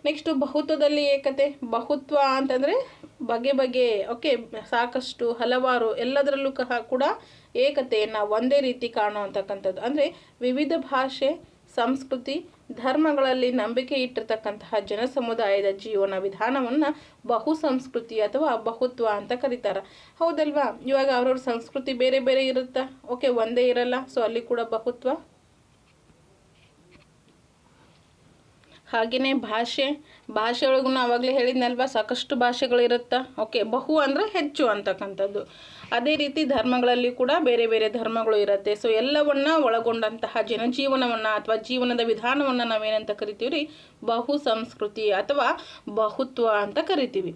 ನೆಕ್ಸ್ಟು ಬಹುತ್ವದಲ್ಲಿ ಏಕತೆ. ಬಹುತ್ವ ಅಂತಂದರೆ ಬಗೆ ಸಾಕಷ್ಟು, ಹಲವಾರು, ಎಲ್ಲದರಲ್ಲೂ ಕೂಡ ಏಕತೆಯನ್ನು ಒಂದೇ ರೀತಿ ಕಾಣುವಂತಕ್ಕಂಥದ್ದು. ಅಂದರೆ ವಿವಿಧ ಭಾಷೆ, ಸಂಸ್ಕೃತಿ, ಧರ್ಮಗಳಲ್ಲಿ ನಂಬಿಕೆ ಇಟ್ಟಿರ್ತಕ್ಕಂತಹ ಜನಸಮುದಾಯದ ಜೀವನ ವಿಧಾನವನ್ನು ಬಹು ಸಂಸ್ಕೃತಿ ಅಥವಾ ಬಹುತ್ವ ಅಂತ ಕರೀತಾರೆ, ಹೌದಲ್ವಾ? ಇವಾಗ ಅವ್ರವ್ರ ಸಂಸ್ಕೃತಿ ಬೇರೆ ಬೇರೆ ಇರುತ್ತಾ, ಒಂದೇ ಇರಲ್ಲ. ಸೊ ಅಲ್ಲಿ ಕೂಡ ಬಹುತ್ವ. ಹಾಗೆಯೇ ಭಾಷೆ ಒಳಗೂ ಆವಾಗಲೇ ಹೇಳಿದ್ನಲ್ವ, ಸಾಕಷ್ಟು ಭಾಷೆಗಳಿರುತ್ತೆ. ಬಹು ಅಂದರೆ ಹೆಚ್ಚು ಅಂತಕ್ಕಂಥದ್ದು. ಅದೇ ರೀತಿ ಧರ್ಮಗಳಲ್ಲಿ ಕೂಡ ಬೇರೆ ಬೇರೆ ಧರ್ಮಗಳು ಇರುತ್ತೆ. ಸೊ ಎಲ್ಲವನ್ನ ಒಳಗೊಂಡಂತಹ ಜನಜೀವನವನ್ನು ಅಥವಾ ಜೀವನದ ವಿಧಾನವನ್ನು ನಾವೇನಂತ ಕರಿತೀವಿ ರೀ? ಬಹು ಸಂಸ್ಕೃತಿ ಅಥವಾ ಬಹುತ್ವ ಅಂತ ಕರಿತೀವಿ.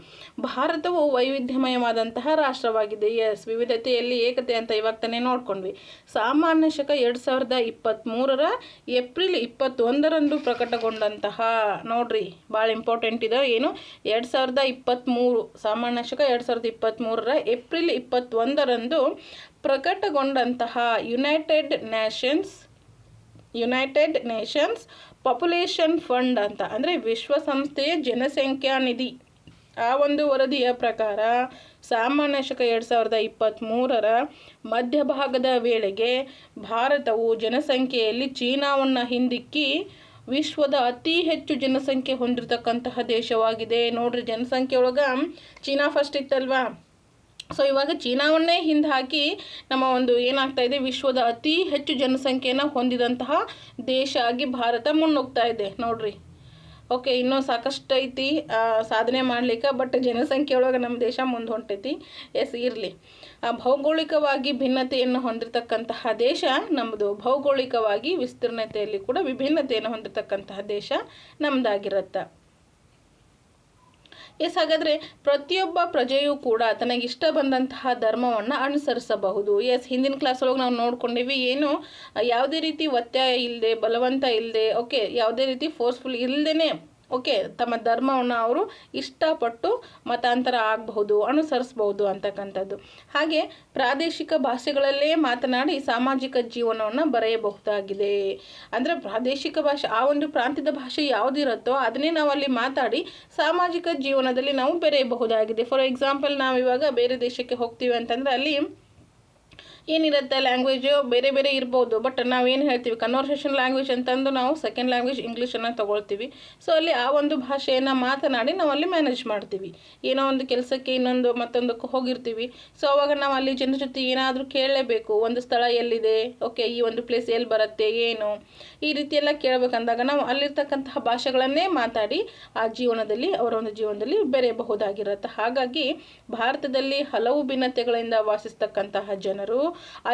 ಭಾರತವು ವೈವಿಧ್ಯಮಯವಾದಂತಹ ರಾಷ್ಟ್ರವಾಗಿದೆ. ವಿವಿಧತೆಯಲ್ಲಿ ಏಕತೆ ಅಂತ ಇವಾಗ ತಾನೇ ನೋಡ್ಕೊಂಡ್ವಿ. ಸಾಮಾನ್ಯ ಶಕ 2023 ಏಪ್ರಿಲ್ 21 ಪ್ರಕಟಗೊಂಡಂತಹ, ನೋಡ್ರಿ ಭಾಳ ಇಂಪಾರ್ಟೆಂಟ್ ಇದೆ, ಏನು 2023 ಸಾಮಾನ್ಯ ಶಕ 2023 ಏಪ್ರಿಲ್ 21 ಪ್ರಕಟಗೊಂಡಂತಹ ಯುನೈಟೆಡ್ ನೇಷನ್ಸ್ ಪಾಪ್ಯುಲೇಷನ್ ಫಂಡ್ ಅಂತ, ಅಂದರೆ ವಿಶ್ವಸಂಸ್ಥೆಯ ಜನಸಂಖ್ಯಾ ನಿಧಿ, ಆ ಒಂದು ವರದಿಯ ಪ್ರಕಾರ ಸಾಮಾನ್ಯ ಶಕ 2023 ಮಧ್ಯಭಾಗದ ವೇಳೆಗೆ ಭಾರತವು ಜನಸಂಖ್ಯೆಯಲ್ಲಿ ಚೀನಾವನ್ನು ಹಿಂದಿಕ್ಕಿ ವಿಶ್ವದ ಅತಿ ಹೆಚ್ಚು ಜನಸಂಖ್ಯೆ ಹೊಂದಿರತಕ್ಕಂತಹ ದೇಶವಾಗಿದೆ. ನೋಡ್ರಿ ಜನಸಂಖ್ಯೆ ಒಳಗೆ ಚೀನಾ ಫಸ್ಟ್ ಇತ್ತಲ್ವಾ? ಸೊ ಇವಾಗ ಚೀನಾವನ್ನೇ ಹಿಂದೆ ಹಾಕಿ ನಮ್ಮ ಒಂದು ಏನಾಗ್ತಾ ಇದೆ, ವಿಶ್ವದ ಅತಿ ಹೆಚ್ಚು ಜನಸಂಖ್ಯೆಯನ್ನು ಹೊಂದಿದಂತಹ ದೇಶ ಆಗಿ ಭಾರತ ಮುನ್ನುಗ್ತಾ ಇದೆ ನೋಡ್ರಿ. ಓಕೆ, ಇನ್ನೂ ಸಾಕಷ್ಟು ಐತಿ ಸಾಧನೆ ಮಾಡ್ಲಿಕ್ಕೆ, ಬಟ್ ಜನಸಂಖ್ಯೆ ಒಳಗೆ ನಮ್ಮ ದೇಶ ಮುಂದೆ ಹೊಂಟೈತಿ. ಎಸ್, ಇರಲಿ. ಭೌಗೋಳಿಕವಾಗಿ ಭಿನ್ನತೆಯನ್ನು ಹೊಂದಿರತಕ್ಕಂತಹ ದೇಶ ನಮ್ಮದು. ಭೌಗೋಳಿಕವಾಗಿ ವಿಸ್ತೀರ್ಣತೆಯಲ್ಲಿ ಕೂಡ ವಿಭಿನ್ನತೆಯನ್ನು ಹೊಂದಿರತಕ್ಕಂತಹ ದೇಶ ನಮ್ಮದಾಗಿರುತ್ತೆ. ಎಸ್, ಹಾಗಾದರೆ ಪ್ರತಿಯೊಬ್ಬ ಪ್ರಜೆಯೂ ಕೂಡ ತನಗಿಷ್ಟ ಬಂದಂತಹ ಧರ್ಮವನ್ನು ಅನುಸರಿಸಬಹುದು. ಎಸ್, ಹಿಂದಿನ ಕ್ಲಾಸ್ ಒಳಗೆ ನಾವು ನೋಡ್ಕೊಂಡಿವಿ, ಏನು ಯಾವುದೇ ರೀತಿ ಒತ್ತಾಯ ಇಲ್ಲದೆ, ಬಲವಂತ ಇಲ್ಲದೆ, ಓಕೆ, ಯಾವುದೇ ರೀತಿ ಫೋರ್ಸ್ಫುಲ್ ಇಲ್ಲದೇ, ಓಕೆ, ತಮ್ಮ ಧರ್ಮವನ್ನು ಅವರು ಇಷ್ಟಪಟ್ಟು ಮತಾಂತರ ಆಗಬಹುದು, ಅನುಸರಿಸಬಹುದು ಅಂತಕ್ಕಂಥದ್ದು. ಹಾಗೆ ಪ್ರಾದೇಶಿಕ ಭಾಷೆಗಳಲ್ಲೇ ಮಾತನಾಡಿ ಸಾಮಾಜಿಕ ಜೀವನವನ್ನು ಬರೆಯಬಹುದಾಗಿದೆ. ಅಂದರೆ ಪ್ರಾದೇಶಿಕ ಭಾಷೆ, ಆ ಒಂದು ಪ್ರಾಂತ್ಯದ ಭಾಷೆ ಯಾವುದಿರುತ್ತೋ ಅದನ್ನೇ ನಾವು ಅಲ್ಲಿ ಮಾತಾಡಿ ಸಾಮಾಜಿಕ ಜೀವನದಲ್ಲಿ ನಾವು ಬೆರೆಯಬಹುದಾಗಿದೆ. ಫಾರ್ ಎಕ್ಸಾಂಪಲ್, ನಾವು ಇವಾಗ ಬೇರೆ ದೇಶಕ್ಕೆ ಹೋಗ್ತೀವಿ ಅಂತಂದರೆ ಅಲ್ಲಿ ಏನಿರುತ್ತೆ, ಲ್ಯಾಂಗ್ವೇಜು ಬೇರೆ ಬೇರೆ ಇರ್ಬೋದು, ಬಟ್ ನಾವೇನು ಹೇಳ್ತೀವಿ, ಕನ್ವರ್ಸೇಷನ್ ಲ್ಯಾಂಗ್ವೇಜ್ ಅಂತಂದು ನಾವು ಸೆಕೆಂಡ್ ಲ್ಯಾಂಗ್ವೇಜ್ ಇಂಗ್ಲೀಷನ್ನು ತೊಗೊಳ್ತೀವಿ. ಸೊ ಅಲ್ಲಿ ಆ ಒಂದು ಭಾಷೆಯನ್ನು ಮಾತನಾಡಿ ನಾವು ಅಲ್ಲಿ ಮ್ಯಾನೇಜ್ ಮಾಡ್ತೀವಿ. ಏನೋ ಒಂದು ಕೆಲಸಕ್ಕೆ ಮತ್ತೊಂದಕ್ಕೆ ಹೋಗಿರ್ತೀವಿ. ಸೊ ಅವಾಗ ನಾವು ಅಲ್ಲಿ ಜನರ ಜೊತೆ ಏನಾದರೂ ಕೇಳಲೇಬೇಕು, ಒಂದು ಸ್ಥಳ ಎಲ್ಲಿದೆ, ಓಕೆ, ಈ ಒಂದು ಪ್ಲೇಸ್ ಎಲ್ಲಿ ಬರುತ್ತೆ, ಏನು, ಈ ರೀತಿ ಎಲ್ಲ ಕೇಳಬೇಕಂದಾಗ ನಾವು ಅಲ್ಲಿರ್ತಕ್ಕಂತಹ ಭಾಷೆಗಳನ್ನೇ ಮಾತಾಡಿ ಆ ಜೀವನದಲ್ಲಿ, ಅವರ ಒಂದು ಜೀವನದಲ್ಲಿ ಬೆರೆಯಬಹುದಾಗಿರುತ್ತೆ. ಹಾಗಾಗಿ ಭಾರತದಲ್ಲಿ ಹಲವು ಭಿನ್ನತೆಗಳಿಂದ ವಾಸಿಸ್ತಕ್ಕಂತಹ ಜನರು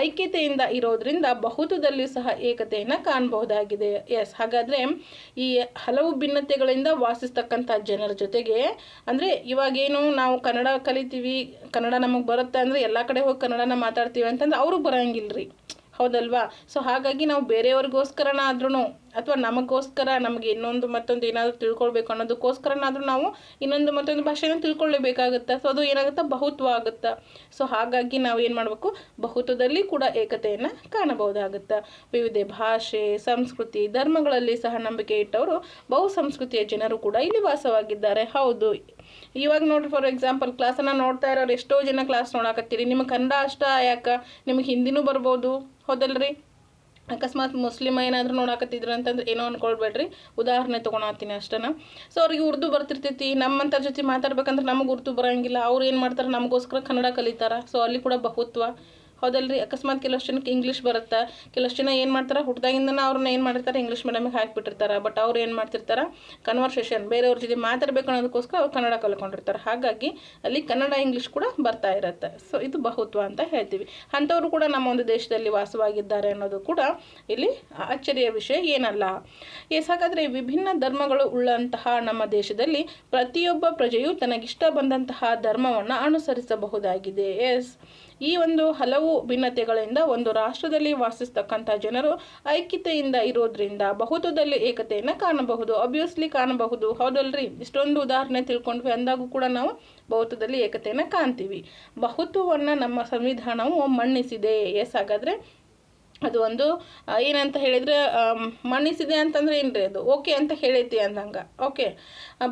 ಐಕ್ಯತೆಯಿಂದ ಇರೋದ್ರಿಂದ ಬಹುತ್ವದಲ್ಲಿ ಸಹ ಏಕತೆಯನ್ನು ಕಾಣಬಹುದಾಗಿದೆ. ಎಸ್, ಹಾಗಾದರೆ ಈ ಹಲವು ಭಿನ್ನತೆಗಳಿಂದ ವಾಸಿಸ್ತಕ್ಕಂಥ ಜನರ ಜೊತೆಗೆ, ಅಂದರೆ ಇವಾಗೇನು ನಾವು ಕನ್ನಡ ಕಲಿತೀವಿ, ಕನ್ನಡ ನಮಗೆ ಬರುತ್ತೆ ಅಂದರೆ ಎಲ್ಲ ಕಡೆ ಹೋಗಿ ಕನ್ನಡನ ಮಾತಾಡ್ತೀವಿ ಅಂತಂದ್ರೆ ಅವ್ರಿಗೆ ಬರೋಂಗಿಲ್ರಿ, ಹೌದಲ್ವಾ? ಸೊ ಹಾಗಾಗಿ ನಾವು ಬೇರೆಯವ್ರಿಗೋಸ್ಕರನಾದ್ರೂ ಅಥವಾ ನಮಗೋಸ್ಕರ, ನಮಗೆ ಇನ್ನೊಂದು ಮತ್ತೊಂದು ಏನಾದರೂ ತಿಳ್ಕೊಳ್ಬೇಕು ಅನ್ನೋದಕ್ಕೋಸ್ಕರನಾದರೂ ನಾವು ಇನ್ನೊಂದು ಮತ್ತೊಂದು ಭಾಷೆನ ತಿಳ್ಕೊಳ್ಳೇಬೇಕಾಗುತ್ತೆ. ಸೊ ಅದು ಏನಾಗುತ್ತೆ, ಬಹುತ್ವ ಆಗುತ್ತೆ. ಸೊ ಹಾಗಾಗಿ ನಾವು ಏನು ಮಾಡಬೇಕು, ಬಹುತ್ವದಲ್ಲಿ ಕೂಡ ಏಕತೆಯನ್ನು ಕಾಣಬಹುದಾಗುತ್ತೆ. ವಿವಿಧ ಭಾಷೆ, ಸಂಸ್ಕೃತಿ, ಧರ್ಮಗಳಲ್ಲಿ ಸಹ ನಂಬಿಕೆ ಇಟ್ಟವರು ಬಹು ಸಂಸ್ಕೃತಿಯ ಜನರು ಕೂಡ ಇಲ್ಲಿ ವಾಸವಾಗಿದ್ದಾರೆ. ಹೌದು, ಇವಾಗ ನೋಡ್ರಿ, ಫಾರ್ ಎಕ್ಸಾಂಪಲ್ ಕ್ಲಾಸನ್ನು ನೋಡ್ತಾ ಇರೋರು ಎಷ್ಟೋ ಜನ ಕ್ಲಾಸ್ ನೋಡಾಕತ್ತೀರಿ. ನಿಮಗೆ ಕನ್ನಡ ಅಷ್ಟ ಯಾಕೆ, ನಿಮಗೆ ಹಿಂದಿನೂ ಬರ್ಬೋದು, ಹೌದಲ್ರಿ? ಅಕಸ್ಮಾತ್ ಮುಸ್ಲಿಮ ಏನಾದರೂ ನೋಡಾಕತ್ತಿದ್ರು ಅಂತಂದ್ರೆ ಏನೋ ಅಂದ್ಕೊಳ್ಬೇಡ್ರಿ, ಉದಾಹರಣೆ ತೊಗೊಳತ್ತೀನಿ ಅಷ್ಟನ. ಸೊ ಅವ್ರಿಗೆ ಉರ್ದು ಬರ್ತಿರ್ತೈತಿ, ನಮ್ಮಂಥ ಜೊತೆ ಮಾತಾಡ್ಬೇಕಂದ್ರೆ ನಮಗೆ ಉರ್ದು ಬರೋಂಗಿಲ್ಲ, ಅವ್ರು ಏನು ಮಾಡ್ತಾರೆ, ನಮಗೋಸ್ಕರ ಕನ್ನಡ ಕಲಿತಾರೆ. ಸೊ ಅಲ್ಲಿ ಕೂಡ ಬಹುತ್ವ, ಹೌದಲ್ರಿ? ಅಕಸ್ಮಾತ್ ಕೆಲವಷ್ಟು ಜನಕ್ಕೆ ಇಂಗ್ಲೀಷ್ ಬರುತ್ತೆ, ಕೆಲವಷ್ಟು ಜನ ಏನು ಮಾಡ್ತಾರೆ, ಹುಟ್ಟಿದಾಗಿಂದನ ಅವ್ರನ್ನ ಏನು ಮಾಡಿರ್ತಾರೆ, ಇಂಗ್ಲೀಷ್ ಮೀಡಿಯಮಿಗೆ ಹಾಕಿಬಿಟ್ಟಿರ್ತಾರೆ. ಬಟ್ ಅವ್ರು ಏನು ಮಾಡ್ತಿರ್ತಾರೆ, ಕನ್ವರ್ಸೇಷನ್ ಬೇರೆಯವ್ರ ಜೊತೆ ಮಾತಾಡಬೇಕು ಅನ್ನೋದಕ್ಕೋಸ್ಕರ ಅವ್ರು ಕನ್ನಡ ಕಲ್ಕೊಂಡಿರ್ತಾರೆ. ಹಾಗಾಗಿ ಅಲ್ಲಿ ಕನ್ನಡ ಇಂಗ್ಲೀಷ್ ಕೂಡ ಬರ್ತಾ ಇರುತ್ತೆ. ಸೊ ಇದು ಬಹುತ್ವ ಅಂತ ಹೇಳ್ತೀವಿ. ಅಂಥವರು ಕೂಡ ನಮ್ಮ ಒಂದು ದೇಶದಲ್ಲಿ ವಾಸವಾಗಿದ್ದಾರೆ ಅನ್ನೋದು ಕೂಡ ಇಲ್ಲಿ ಅಚ್ಚರಿಯ ವಿಷಯ ಏನಲ್ಲ. ಎಸ್, ಹಾಗಾದರೆ ವಿಭಿನ್ನ ಧರ್ಮಗಳು ಉಳ್ಳಂತಹ ನಮ್ಮ ದೇಶದಲ್ಲಿ ಪ್ರತಿಯೊಬ್ಬ ಪ್ರಜೆಯು ತನಗಿಷ್ಟ ಬಂದಂತಹ ಧರ್ಮವನ್ನು ಅನುಸರಿಸಬಹುದಾಗಿದೆ. ಎಸ್, ಈ ಒಂದು ಹಲವು ಭಿನ್ನತೆಗಳಿಂದ ಒಂದು ರಾಷ್ಟ್ರದಲ್ಲಿ ವಾಸಿಸ್ತಕ್ಕಂಥ ಜನರು ಐಕ್ಯತೆಯಿಂದ ಇರೋದ್ರಿಂದ ಬಹುತ್ವದಲ್ಲಿ ಏಕತೆಯನ್ನು ಕಾಣಬಹುದು. ಆಬ್ವಿಯಸ್ಲಿ ಕಾಣಬಹುದು, ಹೌದಲ್ರಿ? ಇಷ್ಟೊಂದು ಉದಾಹರಣೆ ತಿಳ್ಕೊಂಡ್ವಿ ಅಂದಾಗೂ ಕೂಡ ನಾವು ಬಹುತ್ವದಲ್ಲಿ ಏಕತೆಯನ್ನು ಕಾಣ್ತೀವಿ. ಬಹುತ್ವವನ್ನು ನಮ್ಮ ಸಂವಿಧಾನವು ಮನ್ನಿಸಿದೆ. ಎಸ್, ಹಾಗಾದರೆ ಅದು ಒಂದು ಏನಂತ ಹೇಳಿದರೆ, ಮನ್ನಿಸಿದೆ ಅಂತಂದರೆ ಏನು ರೀ, ಅದು ಓಕೆ ಅಂತ ಹೇಳೈತಿ ಅಂದಂಗೆ. ಓಕೆ,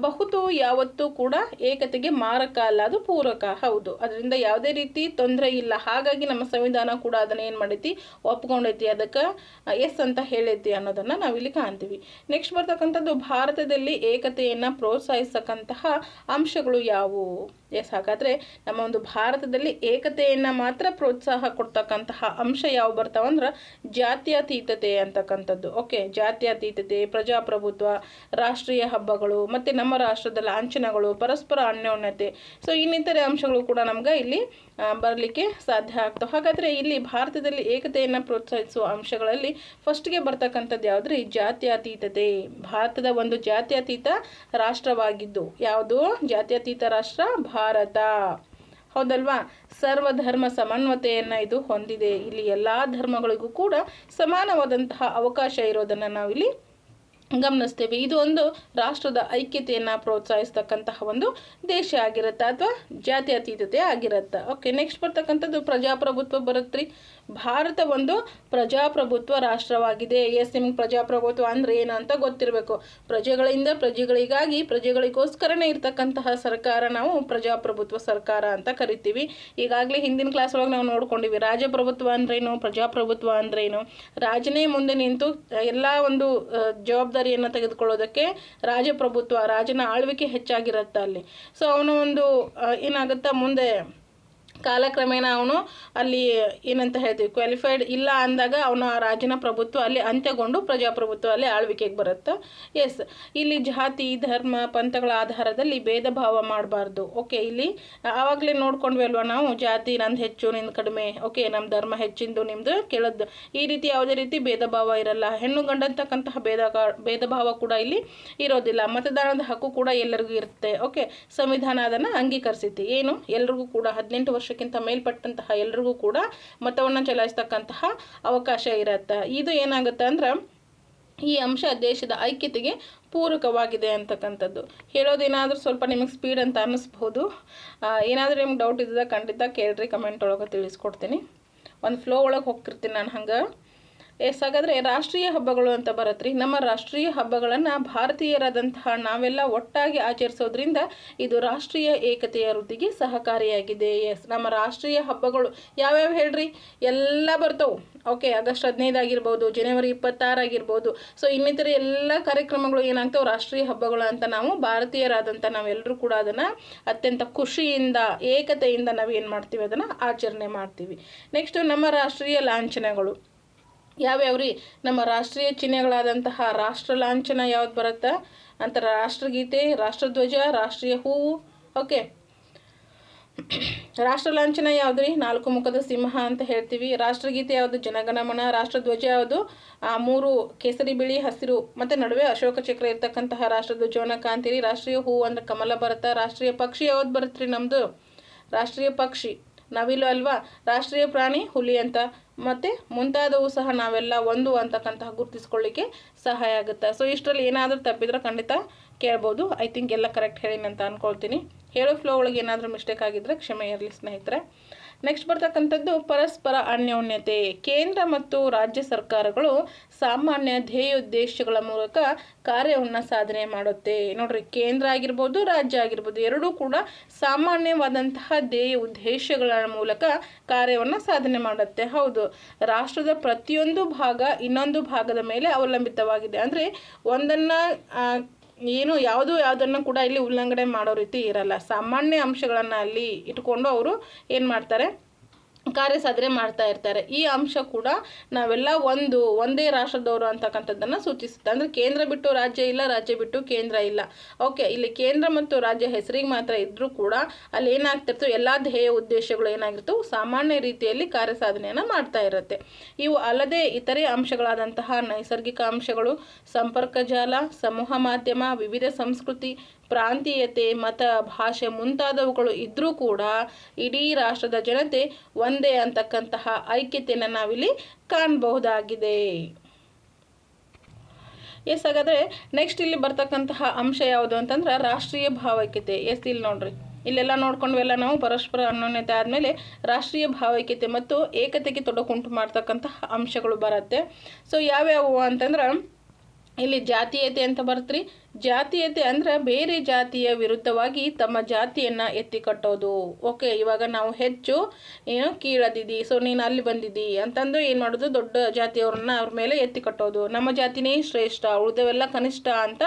ಬಹುತ್ವ ಯಾವತ್ತೂ ಕೂಡ ಏಕತೆಗೆ ಮಾರಕ ಅಲ್ಲ, ಅದು ಪೂರಕ. ಹೌದು, ಅದರಿಂದ ಯಾವುದೇ ರೀತಿ ತೊಂದರೆ ಇಲ್ಲ. ಹಾಗಾಗಿ ನಮ್ಮ ಸಂವಿಧಾನ ಕೂಡ ಅದನ್ನು ಏನು ಮಾಡೈತಿ, ಒಪ್ಕೊಂಡೈತಿ, ಅದಕ್ಕೆ ಎಸ್ ಅಂತ ಹೇಳೈತಿ ಅನ್ನೋದನ್ನು ನಾವಿಲ್ಲಿ ಕಾಣ್ತೀವಿ. ನೆಕ್ಸ್ಟ್ ಬರ್ತಕ್ಕಂಥದ್ದು, ಭಾರತದಲ್ಲಿ ಏಕತೆಯನ್ನು ಪ್ರೋತ್ಸಾಹಿಸತಕ್ಕಂತಹ ಅಂಶಗಳು ಯಾವುವು? ಎಸ್, ಹಾಗಾದರೆ ನಮ್ಮ ಒಂದು ಭಾರತದಲ್ಲಿ ಏಕತೆಯನ್ನು ಮಾತ್ರ ಪ್ರೋತ್ಸಾಹ ಕೊಡ್ತಕ್ಕಂತಹ ಅಂಶ ಯಾವ ಬರ್ತಾವಂದ್ರೆ ಜಾತ್ಯತೀತತೆ ಅಂತಕ್ಕಂಥದ್ದು. ಓಕೆ, ಜಾತ್ಯತೀತತೆ, ಪ್ರಜಾಪ್ರಭುತ್ವ, ರಾಷ್ಟ್ರೀಯ ಹಬ್ಬಗಳು, ಮತ್ತು ನಮ್ಮ ರಾಷ್ಟ್ರದ ಲಾಂಛನಗಳು, ಪರಸ್ಪರ ಅನ್ಯೋನ್ಯತೆ. ಸೊ ಇನ್ನಿತರೆ ಅಂಶಗಳು ಕೂಡ ನಮ್ಗೆ ಇಲ್ಲಿ ಬರಲಿಕ್ಕೆ ಸಾಧ್ಯ ಆಗ್ತವೆ. ಹಾಗಾದರೆ ಇಲ್ಲಿ ಭಾರತದಲ್ಲಿ ಏಕತೆಯನ್ನು ಪ್ರೋತ್ಸಾಹಿಸುವ ಅಂಶಗಳಲ್ಲಿ ಫಸ್ಟ್ಗೆ ಬರ್ತಕ್ಕಂಥದ್ದು ಯಾವುದ್ರಿ, ಜಾತ್ಯತೀತತೆ. ಭಾರತದ ಒಂದು ಜಾತ್ಯತೀತ ರಾಷ್ಟ್ರವಾಗಿದ್ದು, ಯಾವುದು ಜಾತ್ಯತೀತ ರಾಷ್ಟ್ರ? ಭಾರತ, ಹೌದಲ್ವಾ? ಸರ್ವಧರ್ಮ ಸಮನ್ವತೆಯನ್ನು ಇದು ಹೊಂದಿದೆ. ಇಲ್ಲಿ ಎಲ್ಲ ಧರ್ಮಗಳಿಗೂ ಕೂಡ ಸಮಾನವಾದಂತಹ ಅವಕಾಶ ಇರೋದನ್ನು ನಾವಿಲ್ಲಿ ಗಮನಿಸ್ತೇವೆ. ಇದು ಒಂದು ರಾಷ್ಟ್ರದ ಐಕ್ಯತೆಯನ್ನು ಪ್ರೋತ್ಸಾಹಿಸ್ತಕ್ಕಂತಹ ಒಂದು ದೇಶ ಆಗಿರುತ್ತೆ, ಅಥವಾ ಜಾತ್ಯತೀತತೆ ಆಗಿರುತ್ತೆ. ಓಕೆ, ನೆಕ್ಸ್ಟ್ ಬರ್ತಕ್ಕಂಥದ್ದು ಪ್ರಜಾಪ್ರಭುತ್ವ ಬರುತ್ತ್ರಿ. ಭಾರತ ಒಂದು ಪ್ರಜಾಪ್ರಭುತ್ವ ರಾಷ್ಟ್ರವಾಗಿದೆ. ಎಸ್, ನಿಮ್ಗೆ ಪ್ರಜಾಪ್ರಭುತ್ವ ಅಂದರೆ ಏನು ಅಂತ ಗೊತ್ತಿರಬೇಕು. ಪ್ರಜೆಗಳಿಂದ ಪ್ರಜೆಗಳಿಗಾಗಿ, ಪ್ರಜೆಗಳಿಗೋಸ್ಕರನೇ ಇರ್ತಕ್ಕಂತಹ ಸರ್ಕಾರ ನಾವು ಪ್ರಜಾಪ್ರಭುತ್ವ ಸರ್ಕಾರ ಅಂತ ಕರಿತೀವಿ. ಈಗಾಗಲೇ ಹಿಂದಿನ ಕ್ಲಾಸ್ ಒಳಗೆ ನಾವು ನೋಡ್ಕೊಂಡಿವಿ, ರಾಜಪ್ರಭುತ್ವ ಅಂದ್ರೇನು, ಪ್ರಜಾಪ್ರಭುತ್ವ ಅಂದ್ರೇನು. ರಾಜನೇ ಮುಂದೆ ನಿಂತು ಎಲ್ಲ ಒಂದು ಜವಾಬ್ದಾರಿಯನ್ನು ತೆಗೆದುಕೊಳ್ಳೋದಕ್ಕೆ ರಾಜಪ್ರಭುತ್ವ, ರಾಜನ ಆಳ್ವಿಕೆ ಹೆಚ್ಚಾಗಿರುತ್ತೆ ಅಲ್ಲಿ. ಸೊ ಅವನ ಒಂದು ಏನಾಗುತ್ತಾ, ಮುಂದೆ ಕಾಲಕ್ರಮೇಣ ಅವನು ಅಲ್ಲಿ ಏನಂತ ಹೇಳ್ತೀವಿ ಕ್ವಾಲಿಫೈಡ್ ಇಲ್ಲ ಅಂದಾಗ ಅವನ ರಾಜನ ಪ್ರಭುತ್ವ ಅಲ್ಲಿ ಅಂತ್ಯಗೊಂಡು ಪ್ರಜಾಪ್ರಭುತ್ವ ಅಲ್ಲಿ ಆಳ್ವಿಕೆಗೆ ಬರುತ್ತೆ. ಎಸ್, ಇಲ್ಲಿ ಜಾತಿ ಧರ್ಮ ಪಂಥಗಳ ಆಧಾರದಲ್ಲಿ ಭೇದ ಭಾವ ಮಾಡಬಾರ್ದು. ಓಕೆ, ಇಲ್ಲಿ ಆವಾಗಲೇ ನೋಡ್ಕೊಂಡ್ವಿ ಅಲ್ವಾ ನಾವು, ಜಾತಿ ನಂದು ಹೆಚ್ಚು ನಿಂದು ಕಡಿಮೆ, ಓಕೆ ನಮ್ಮ ಧರ್ಮ ಹೆಚ್ಚಿಂದು ನಿಮ್ಮದು ಕೆಳದ್ದು, ಈ ರೀತಿ ಯಾವುದೇ ರೀತಿ ಭೇದ ಭಾವ ಇರಲ್ಲ. ಹೆಣ್ಣು ಗಂಡಂತಕ್ಕಂತಹ ಭೇದ ಭಾವ ಕೂಡ ಇಲ್ಲಿ ಇರೋದಿಲ್ಲ. ಮತದಾನದ ಹಕ್ಕು ಕೂಡ ಎಲ್ಲರಿಗೂ ಇರುತ್ತೆ. ಓಕೆ, ಸಂವಿಧಾನ ಅದನ್ನು ಅಂಗೀಕರಿಸಿತ್ತು. ಏನು, ಎಲ್ರಿಗೂ ಕೂಡ 18 ವರ್ಷಕ್ಕಿಂತ ಮೇಲ್ಪಟ್ಟಂತಹ ಎಲ್ರಿಗೂ ಕೂಡ ಮತವನ್ನು ಚಲಾಯಿಸ್ತಕ್ಕಂತಹ ಅವಕಾಶ ಇರುತ್ತೆ. ಇದು ಏನಾಗುತ್ತೆ ಅಂದ್ರೆ ಈ ಅಂಶ ದೇಶದ ಐಕ್ಯತೆಗೆ ಪೂರಕವಾಗಿದೆ ಅಂತಕ್ಕಂಥದ್ದು. ಹೇಳೋದೇನಾದರೂ ಸ್ವಲ್ಪ ನಿಮಗೆ ಸ್ಪೀಡ್ ಅಂತ ಅನ್ನಿಸ್ಬೋದು. ಏನಾದರೂ ನಿಮ್ಗೆ ಡೌಟ್ ಇದ್ದರೆ ಖಂಡಿತ ಕೇಳ್ರಿ, ಕಮೆಂಟ್ ಒಳಗೆ ತಿಳಿಸ್ಕೊಡ್ತೀನಿ. ಒಂದು ಫ್ಲೋ ಒಳಗೆ ಹೋಗ್ತಿರ್ತೀನಿ ನಾನು ಹಂಗೆ. ಹಾಗಾದರೆ ರಾಷ್ಟ್ರೀಯ ಹಬ್ಬಗಳು ಅಂತ ಬರತ್ರಿ. ನಮ್ಮ ರಾಷ್ಟ್ರೀಯ ಹಬ್ಬಗಳನ್ನು ಭಾರತೀಯರಾದಂತಹ ನಾವೆಲ್ಲ ಒಟ್ಟಾಗಿ ಆಚರಿಸೋದ್ರಿಂದ ಇದು ರಾಷ್ಟ್ರೀಯ ಏಕತೆಯ ವೃದ್ಧಿಗೆ ಸಹಕಾರಿಯಾಗಿದೆ. ಎಸ್, ನಮ್ಮ ರಾಷ್ಟ್ರೀಯ ಹಬ್ಬಗಳು ಯಾವ್ಯಾವ ಹೇಳ್ರಿ, ಎಲ್ಲ ಬರ್ತವೆ. ಓಕೆ, ಆಗಸ್ಟ್ 15 ಆಗಿರ್ಬೋದು, ಜನವರಿ 26 ಆಗಿರ್ಬೋದು. ಸೊ ಇನ್ನಿತರ ಎಲ್ಲ ಕಾರ್ಯಕ್ರಮಗಳು ಏನಾಗ್ತವೆ ರಾಷ್ಟ್ರೀಯ ಹಬ್ಬಗಳು ಅಂತ ನಾವು ಭಾರತೀಯರಾದಂಥ ನಾವೆಲ್ಲರೂ ಕೂಡ ಅದನ್ನು ಅತ್ಯಂತ ಖುಷಿಯಿಂದ ಏಕತೆಯಿಂದ ನಾವು ಏನು ಮಾಡ್ತೀವಿ ಅದನ್ನು ಆಚರಣೆ ಮಾಡ್ತೀವಿ. ನೆಕ್ಸ್ಟು ನಮ್ಮ ರಾಷ್ಟ್ರೀಯ ಲಾಂಛನಗಳು ಯಾವ್ಯಾವ್ರಿ, ನಮ್ಮ ರಾಷ್ಟ್ರೀಯ ಚಿಹ್ನೆಗಳಾದಂತಹ ರಾಷ್ಟ್ರ ಲಾಂಛನ ಯಾವ್ದು ಬರುತ್ತೆ ಅಂತ ರಾಷ್ಟ್ರಗೀತೆ, ರಾಷ್ಟ್ರಧ್ವಜ, ರಾಷ್ಟ್ರೀಯ ಹೂವು. ಓಕೆ, ರಾಷ್ಟ್ರ ಲಾಂಛನ ಯಾವುದು ರೀ, 4 ಮುಖದ ಸಿಂಹ ಅಂತ ಹೇಳ್ತೀವಿ. ರಾಷ್ಟ್ರಗೀತೆ ಯಾವುದು, ಜನಗಣಮನ. ರಾಷ್ಟ್ರಧ್ವಜ ಯಾವುದು, 3 ಕೇಸರಿ ಬಿಳಿ ಹಸಿರು ಮತ್ತು ನಡುವೆ ಅಶೋಕ ಚಕ್ರ ಇರ್ತಕ್ಕಂತಹ ರಾಷ್ಟ್ರಧ್ವಜವನ್ನು ಕಾಣ್ತೀರಿ. ರಾಷ್ಟ್ರೀಯ ಹೂವು ಅಂದರೆ ಕಮಲ ಬರುತ್ತೆ. ರಾಷ್ಟ್ರೀಯ ಪಕ್ಷಿ ಯಾವ್ದು ಬರುತ್ತೆ ರೀ ನಮ್ಮದು, ರಾಷ್ಟ್ರೀಯ ಪಕ್ಷಿ ನವಿಲು ಅಲ್ವಾ. ರಾಷ್ಟ್ರೀಯ ಪ್ರಾಣಿ ಹುಲಿ ಅಂತ. ಮತ್ತು ಮುಂತಾದವು ಸಹ ನಾವೆಲ್ಲ ಒಂದು ಅಂತಕ್ಕಂತಹ ಗುರುತಿಸ್ಕೊಳ್ಳಿಕ್ಕೆ ಸಹಾಯ ಆಗುತ್ತೆ. ಸೊ ಇಷ್ಟರಲ್ಲಿ ಏನಾದರೂ ತಪ್ಪಿದ್ರೆ ಖಂಡಿತ ಕೇಳ್ಬೋದು. ಐ ಥಿಂಕ್ ಎಲ್ಲ ಕರೆಕ್ಟ್ ಹೇಳಿನಿ ಅಂತ ಅಂದ್ಕೊಳ್ತೀನಿ. ಹೇಳೋ ಫ್ಲೋ ಒಳಗೆ ಏನಾದರೂ ಮಿಸ್ಟೇಕ್ ಆಗಿದ್ದರೆ ಕ್ಷಮೆ ಇರಲಿ ಸ್ನೇಹಿತರೆ. ನೆಕ್ಸ್ಟ್ ಬರ್ತಕ್ಕಂಥದ್ದು ಪರಸ್ಪರ ಅನ್ಯೋನ್ಯತೆ. ಕೇಂದ್ರ ಮತ್ತು ರಾಜ್ಯ ಸರ್ಕಾರಗಳು ಸಾಮಾನ್ಯ ಧ್ಯೇಯೋದ್ದೇಶಗಳ ಮೂಲಕ ಕಾರ್ಯವನ್ನು ಸಾಧನೆ ಮಾಡುತ್ತೆ. ನೋಡ್ರಿ, ಕೇಂದ್ರ ಆಗಿರ್ಬೋದು ರಾಜ್ಯ ಆಗಿರ್ಬೋದು ಎರಡೂ ಕೂಡ ಸಾಮಾನ್ಯವಾದಂತಹ ಧ್ಯೇಯ ಉದ್ದೇಶಗಳ ಮೂಲಕ ಕಾರ್ಯವನ್ನು ಸಾಧನೆ ಮಾಡುತ್ತೆ. ಹೌದು, ರಾಷ್ಟ್ರದ ಪ್ರತಿಯೊಂದು ಭಾಗ ಇನ್ನೊಂದು ಭಾಗದ ಮೇಲೆ ಅವಲಂಬಿತವಾಗಿದೆ. ಅಂದರೆ ಒಂದನ್ನು ಯಾವುದನ್ನು ಕೂಡ ಇಲ್ಲಿ ಉಲ್ಲಂಘನೆ ಮಾಡೋ ರೀತಿ ಇರಲ್ಲ. ಸಾಮಾನ್ಯ ಅಂಶಗಳನ್ನು ಅಲ್ಲಿ ಇಟ್ಕೊಂಡು ಅವರು ಏನು ಮಾಡ್ತಾರೆ, ಕಾರ್ಯಸಾಧನೆ ಮಾಡ್ತಾ ಇರ್ತಾರೆ. ಈ ಅಂಶ ಕೂಡ ನಾವೆಲ್ಲ ಒಂದೇ ರಾಷ್ಟ್ರದವರು ಅಂತಕ್ಕಂಥದ್ದನ್ನು ಸೂಚಿಸುತ್ತೆ. ಅಂದರೆ ಕೇಂದ್ರ ಬಿಟ್ಟು ರಾಜ್ಯ ಇಲ್ಲ, ರಾಜ್ಯ ಬಿಟ್ಟು ಕೇಂದ್ರ ಇಲ್ಲ. ಓಕೆ, ಇಲ್ಲಿ ಕೇಂದ್ರ ಮತ್ತು ರಾಜ್ಯ ಹೆಸರಿಗೆ ಮಾತ್ರ ಇದ್ದರೂ ಕೂಡ ಅಲ್ಲಿ ಏನಾಗ್ತಿರ್ತವೆ, ಎಲ್ಲ ಧ್ಯೇಯ ಉದ್ದೇಶಗಳು ಏನಾಗಿರ್ತವೆ ಸಾಮಾನ್ಯ ರೀತಿಯಲ್ಲಿ ಕಾರ್ಯಸಾಧನೆಯನ್ನು ಮಾಡ್ತಾ ಇರುತ್ತೆ. ಇವು ಅಲ್ಲದೆ ಇತರೆ ಅಂಶಗಳಾದಂತಹ ನೈಸರ್ಗಿಕ ಅಂಶಗಳು, ಸಂಪರ್ಕ ಜಾಲ, ಸಮೂಹ ಮಾಧ್ಯಮ, ವಿವಿಧ ಸಂಸ್ಕೃತಿ, ಪ್ರಾಂತೀಯತೆ, ಮತ, ಭಾಷೆ ಮುಂತಾದವುಗಳು ಇದ್ದರೂ ಕೂಡ ಇಡೀ ರಾಷ್ಟ್ರದ ಜನತೆ ಒಂದೇ ಅಂತಕ್ಕಂತಹ ಐಕ್ಯತೆಯನ್ನು ನಾವಿಲ್ಲಿ ಕಾಣಬಹುದಾಗಿದೆ. ಎಸ್, ಹಾಗಾದರೆ ನೆಕ್ಸ್ಟ್ ಇಲ್ಲಿ ಬರ್ತಕ್ಕಂತಹ ಅಂಶ ಯಾವುದು ಅಂತಂದ್ರೆ ರಾಷ್ಟ್ರೀಯ ಭಾವೈಕ್ಯತೆ. ಎಸ್, ಇಲ್ಲಿ ನೋಡ್ರಿ, ಇಲ್ಲೆಲ್ಲ ನೋಡ್ಕೊಂಡ್ವೆಲ್ಲ ನಾವು ಪರಸ್ಪರ ಅನ್ಯೋನ್ಯತೆ ಆದಮೇಲೆ ರಾಷ್ಟ್ರೀಯ ಭಾವೈಕ್ಯತೆ ಮತ್ತು ಏಕತೆಗೆ ತೊಡಕುಂಟು ಮಾಡ್ತಕ್ಕಂತಹ ಅಂಶಗಳು ಬರುತ್ತೆ. ಸೊ ಯಾವ್ಯಾವು ಅಂತಂದ್ರೆ ಇಲ್ಲಿ ಜಾತೀಯತೆ ಅಂತ ಬರುತ್ತೆ. ಜಾತೀಯತೆ ಅಂದರೆ ಬೇರೆ ಜಾತಿಯ ವಿರುದ್ಧವಾಗಿ ತಮ್ಮ ಜಾತಿಯನ್ನು ಎತ್ತಿ ಕಟ್ಟೋದು. ಓಕೆ, ಇವಾಗ ನಾವು ಹೆಚ್ಚು ಕೀಳದಿದ್ದಿ, ಸೊ ನೀನು ಅಲ್ಲಿ ಬಂದಿದ್ದಿ ಅಂತಂದು ಏನು ಮಾಡೋದು, ದೊಡ್ಡ ಜಾತಿಯವ್ರನ್ನ ಅವ್ರ ಮೇಲೆ ಎತ್ತಿ ಕಟ್ಟೋದು. ನಮ್ಮ ಜಾತಿನೇ ಶ್ರೇಷ್ಠ, ಉಳಿದವೆಲ್ಲ ಕನಿಷ್ಠ ಅಂತ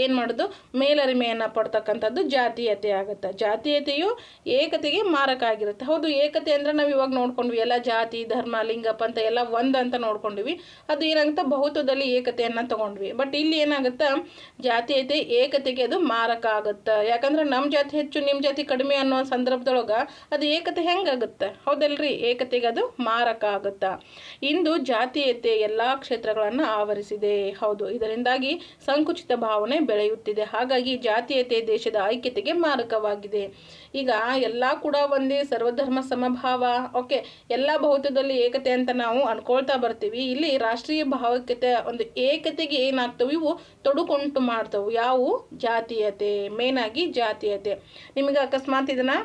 ಏನು ಮಾಡೋದು, ಮೇಲರಿಮೆಯನ್ನು ಪಡ್ತಕ್ಕಂಥದ್ದು ಜಾತೀಯತೆ ಆಗುತ್ತೆ. ಜಾತೀಯತೆಯು ಏಕತೆಗೆ ಮಾರಕ ಆಗಿರುತ್ತೆ. ಹೌದು, ಏಕತೆ ಅಂದರೆ ನಾವು ಇವಾಗ ನೋಡ್ಕೊಂಡ್ವಿ, ಎಲ್ಲ ಜಾತಿ ಧರ್ಮ ಲಿಂಗ ಪಂಥ ಎಲ್ಲ ಒಂದು ಅಂತ ನೋಡ್ಕೊಂಡಿವಿ. ಅದು ಏನಾಗುತ್ತೆ, ಬಹುತ್ವದಲ್ಲಿ ಏಕತೆಯನ್ನು ತಗೊಂಡ್ವಿ. ಬಟ್ ಇಲ್ಲಿ ಏನಾಗುತ್ತೆ, ಜಾತೀಯತೆ ಏಕತೆಗೆ ಅದು ಮಾರಕ ಆಗುತ್ತೆ. ಯಾಕಂದ್ರೆ ನಮ್ಮ ಜಾತಿ ಹೆಚ್ಚು ನಿಮ್ಮ ಜಾತಿ ಕಡಿಮೆ ಅನ್ನೋ ಸಂದರ್ಭದೊಳಗೆ ಅದು ಏಕತೆ ಹೆಂಗಾಗುತ್ತೆ, ಹೌದಲ್ರಿ, ಏಕತೆಗೆ ಅದು ಮಾರಕ ಆಗುತ್ತೆ. ಇಂದು ಜಾತೀಯತೆ ಎಲ್ಲ ಕ್ಷೇತ್ರಗಳನ್ನು ಆವರಿಸಿದೆ. ಹೌದು, ಇದರಿಂದಾಗಿ ಸಂಕುಚಿತ ಭಾವನೆ ಬೆಳೆಯುತ್ತಿದೆ. ಹಾಗಾಗಿ ಜಾತೀಯತೆ ದೇಶದ ಐಕ್ಯತೆಗೆ ಮಾರಕವಾಗಿದೆ. ಈಗ ಎಲ್ಲ ಕೂಡ ಒಂದೇ, ಸರ್ವಧರ್ಮ ಸಮಭಾವ, ಓಕೆ, ಎಲ್ಲ ಬಹುತ್ವದಲ್ಲಿ ಏಕತೆ ಅಂತ ನಾವು ಅನ್ಕೊಳ್ತಾ ಬರ್ತೀವಿ. ಇಲ್ಲಿ ರಾಷ್ಟ್ರೀಯ ಭಾವೈಕ್ಯತೆ ಒಂದು ಏಕತೆಗೆ ಏನಾಗ್ತವೆ, ಇವು ತೊಡಕುಂಟು ಮಾಡ್ತವೆ. ಯಾವು, ಜಾತೀಯತೆ, ಮೇನಾಗಿ ಜಾತೀಯತೆ. ನಿಮಗೆ ಅಕಸ್ಮಾತ್ ಇದನ್ನು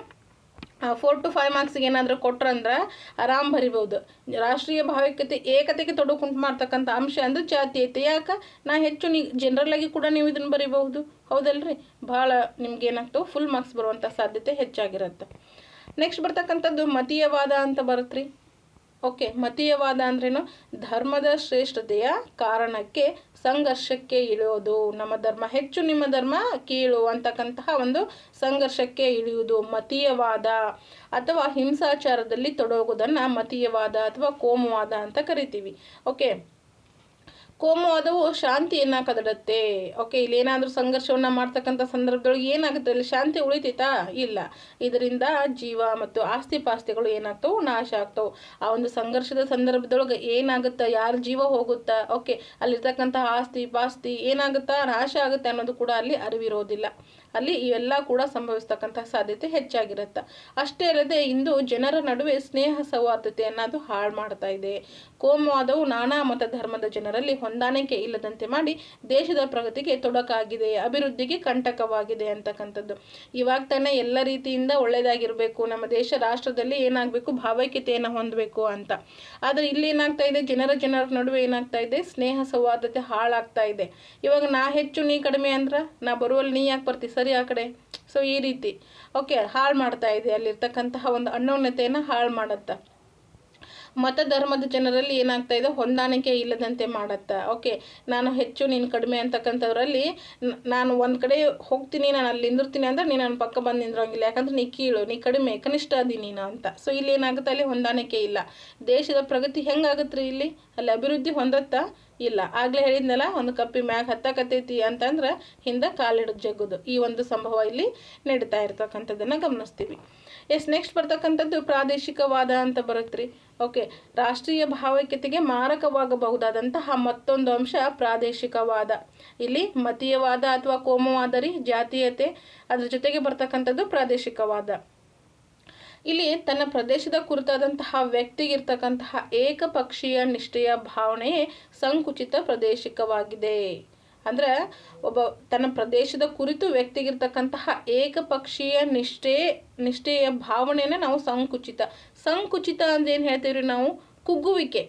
4 to 5 ಮಾರ್ಕ್ಸಿಗೆ ಏನಾದರೂ ಕೊಟ್ರಂದ್ರೆ ಆರಾಮ್ ಬರಿಬೋದು. ರಾಷ್ಟ್ರೀಯ ಭಾವೈಕ್ಯತೆ ಏಕತೆಗೆ ತೊಡಕುಂಟು ಮಾಡ್ತಕ್ಕಂಥ ಅಂಶ ಅಂದರೆ ಜಾತೀಯತೆ. ಯಾಕೆ, ನಾ ಹೆಚ್ಚು ಜನರಲ್ಲಾಗಿ ಕೂಡ ನೀವು ಇದನ್ನು ಬರಿಬಹುದು, ಹೌದಲ್ರಿ. ಭಾಳ ನಿಮ್ಗೆ ಏನಾಗ್ತವೆ, ಫುಲ್ ಮಾರ್ಕ್ಸ್ ಬರುವಂಥ ಸಾಧ್ಯತೆ ಹೆಚ್ಚಾಗಿರುತ್ತೆ. ನೆಕ್ಸ್ಟ್ ಬರ್ತಕ್ಕಂಥದ್ದು ಮತೀಯವಾದ ಅಂತ ಬರುತ್ತೆ ರೀ. ಓಕೆ, ಮತೀಯವಾದ ಅಂದ್ರೇನು? ಧರ್ಮದ ಶ್ರೇಷ್ಠತೆಯ ಕಾರಣಕ್ಕೆ ಸಂಘರ್ಷಕ್ಕೆ ಇಳಿಯೋದು. ನಮ್ಮ ಧರ್ಮ ಹೆಚ್ಚು, ನಿಮ್ಮ ಧರ್ಮ ಕೀಳು ಅಂತಕ್ಕಂತಹ ಒಂದು ಸಂಘರ್ಷಕ್ಕೆ ಇಳಿಯುವುದು ಮತೀಯವಾದ. ಅಥವಾ ಹಿಂಸಾಚಾರದಲ್ಲಿ ತೊಡಗುವುದನ್ನು ಮತೀಯವಾದ ಅಥವಾ ಕೋಮುವಾದ ಅಂತ ಕರಿತೀವಿ. ಓಕೆ, ಕೋಮುವಾದವು ಶಾಂತಿಯನ್ನು ಕದಡುತ್ತೆ. ಓಕೆ, ಇಲ್ಲಿ ಏನಾದರೂ ಸಂಘರ್ಷವನ್ನು ಮಾಡ್ತಕ್ಕಂಥ ಸಂದರ್ಭದೊಳಗೆ ಏನಾಗುತ್ತೆ? ಅಲ್ಲಿ ಶಾಂತಿ ಉಳಿತೈತಾ? ಇಲ್ಲ. ಇದರಿಂದ ಜೀವ ಮತ್ತು ಆಸ್ತಿ ಪಾಸ್ತಿಗಳು ಏನಾಗ್ತವೆ? ನಾಶ ಆಗ್ತವೆ. ಆ ಒಂದು ಸಂಘರ್ಷದ ಸಂದರ್ಭದೊಳಗೆ ಏನಾಗುತ್ತಾ? ಯಾರ ಜೀವ ಹೋಗುತ್ತಾ? ಓಕೆ, ಅಲ್ಲಿರ್ತಕ್ಕಂತಹ ಆಸ್ತಿ ಪಾಸ್ತಿ ಏನಾಗುತ್ತಾ? ನಾಶ ಆಗುತ್ತೆ ಅನ್ನೋದು ಕೂಡ ಅಲ್ಲಿ ಅರಿವಿರೋದಿಲ್ಲ. ಅಲ್ಲಿ ಇವೆಲ್ಲ ಕೂಡ ಸಂಭವಿಸ್ತಕ್ಕಂಥ ಸಾಧ್ಯತೆ ಹೆಚ್ಚಾಗಿರುತ್ತೆ. ಅಷ್ಟೇ ಅಲ್ಲದೆ ಇಂದು ಜನರ ನಡುವೆ ಸ್ನೇಹ ಸೌಹಾರ್ದತೆಯನ್ನು ಅದು ಹಾಳು ಮಾಡ್ತಾ ಇದೆ. ಕೋಮುವಾದವು ನಾನಾ ಮತ ಧರ್ಮದ ಜನರಲ್ಲಿ ಹೊಂದಾಣಿಕೆ ಇಲ್ಲದಂತೆ ಮಾಡಿ ದೇಶದ ಪ್ರಗತಿಗೆ ತೊಡಕಾಗಿದೆ, ಅಭಿವೃದ್ಧಿಗೆ ಕಂಟಕವಾಗಿದೆ ಅಂತಕ್ಕಂಥದ್ದು. ಇವಾಗ ತಾನೇ ಎಲ್ಲ ರೀತಿಯಿಂದ ಒಳ್ಳೆಯದಾಗಿರಬೇಕು, ನಮ್ಮ ದೇಶ ರಾಷ್ಟ್ರದಲ್ಲಿ ಏನಾಗಬೇಕು? ಭಾವೈಕ್ಯತೆಯನ್ನು ಹೊಂದಬೇಕು ಅಂತ. ಆದರೆ ಇಲ್ಲಿ ಏನಾಗ್ತಾ ಇದೆ? ಜನರ ನಡುವೆ ಏನಾಗ್ತಾ ಇದೆ? ಸ್ನೇಹ ಸೌಹಾರ್ದತೆ ಹಾಳಾಗ್ತಾ ಇದೆ. ಇವಾಗ ನಾ ಹೆಚ್ಚು ನೀ ಕಡಿಮೆ ಅಂದ್ರೆ ನಾ ಬರುವಲ್ಲಿ ನೀ ಯಾಕೆ ಬರ್ತಿ, ಸರಿ ಆ ಕಡೆ. ಸೊ ಈ ರೀತಿ ಓಕೆ ಹಾಳು ಮಾಡ್ತಾ ಇದೆ. ಅಲ್ಲಿರ್ತಕ್ಕಂತಹ ಒಂದು ಅನ್ಯೋನ್ಯತೆಯನ್ನು ಹಾಳು ಮಾಡುತ್ತಾ. ಮತ ಧರ್ಮದ ಜನರಲ್ಲಿ ಏನಾಗ್ತಾ ಇದೆ? ಹೊಂದಾಣಿಕೆ ಇಲ್ಲದಂತೆ ಮಾಡತ್ತಾ. ಓಕೆ, ನಾನು ಹೆಚ್ಚು ನೀನು ಕಡಿಮೆ ಅಂತಕ್ಕಂಥದ್ರಲ್ಲಿ ನಾನು ಒಂದು ಕಡೆ ಹೋಗ್ತೀನಿ, ನಾನು ಅಲ್ಲಿ ನಿಂದಿರ್ತೀನಿ ಅಂದ್ರೆ ನೀನು ನನ್ನ ಪಕ್ಕ ಬಂದು ನಿಂದ್ರಂಗಿಲ್ಲ, ಯಾಕಂದ್ರೆ ನೀ ಕೀಳು, ನೀ ಕಡಿಮೆ, ಕನಿಷ್ಠ ಅದಿ ನೀನು ಅಂತ. ಸೊ ಇಲ್ಲಿ ಏನಾಗುತ್ತೆ? ಅಲ್ಲಿ ಹೊಂದಾಣಿಕೆ ಇಲ್ಲ. ದೇಶದ ಪ್ರಗತಿ ಹೆಂಗಾಗುತ್ತೆ ರೀ? ಇಲ್ಲಿ ಅಲ್ಲಿ ಅಭಿವೃದ್ಧಿ ಹೊಂದತ್ತಾ? ಇಲ್ಲ. ಆಗಲೇ ಹೇಳಿದ್ನಲ್ಲ, ಒಂದು ಕಪ್ಪಿ ಮ್ಯಾಗ ಹತ್ತಕತ್ತೈತಿ ಅಂತಂದ್ರೆ ಹಿಂದೆ ಕಾಲಿಡೋದು ಜಗ್ಗುದು. ಈ ಒಂದು ಸಂಭವ ಇಲ್ಲಿ ನಡೀತಾ ಇರ್ತಕ್ಕಂಥದ್ದನ್ನು ಗಮನಿಸ್ತೀವಿ. ನೆಕ್ಸ್ಟ್ ಬರ್ತಕ್ಕಂಥದ್ದು ಪ್ರಾದೇಶಿಕವಾದ ಅಂತ ಬರುತ್ತೆ ರೀ. ಓಕೆ, ರಾಷ್ಟ್ರೀಯ ಭಾವೈಕ್ಯತೆಗೆ ಮಾರಕವಾಗಬಹುದಾದಂತಹ ಮತ್ತೊಂದು ಅಂಶ ಪ್ರಾದೇಶಿಕವಾದ. ಇಲ್ಲಿ ಮತೀಯವಾದ ಅಥವಾ ಕೋಮುವಾದ ರೀ, ಜಾತೀಯತೆ, ಅದ್ರ ಜೊತೆಗೆ ಬರ್ತಕ್ಕಂಥದ್ದು ಪ್ರಾದೇಶಿಕವಾದ. ಇಲ್ಲಿ ತನ್ನ ಪ್ರದೇಶದ ಕುರಿತಾದಂತಹ ವ್ಯಕ್ತಿಗಿರ್ತಕ್ಕಂತಹ ಏಕಪಕ್ಷೀಯ ನಿಷ್ಠೆಯ ಭಾವನೆಯೇ ಸಂಕುಚಿತ ಪ್ರಾದೇಶಿಕವಾಗಿದೆ. ಅಂದ್ರೆ ಒಬ್ಬ ತನ್ನ ಪ್ರದೇಶದ ಕುರಿತು ವ್ಯಕ್ತಿಗಿರ್ತಕ್ಕಂತಹ ಏಕಪಕ್ಷೀಯ ನಿಷ್ಠೆಯ ಭಾವನೆಯನ್ನು ನಾವು ಸಂಕುಚಿತ ಅಂದ್ರೆ ಏನು ಹೇಳ್ತೀವಿ ನಾವು? ಕುಗ್ಗುವಿಕೆ.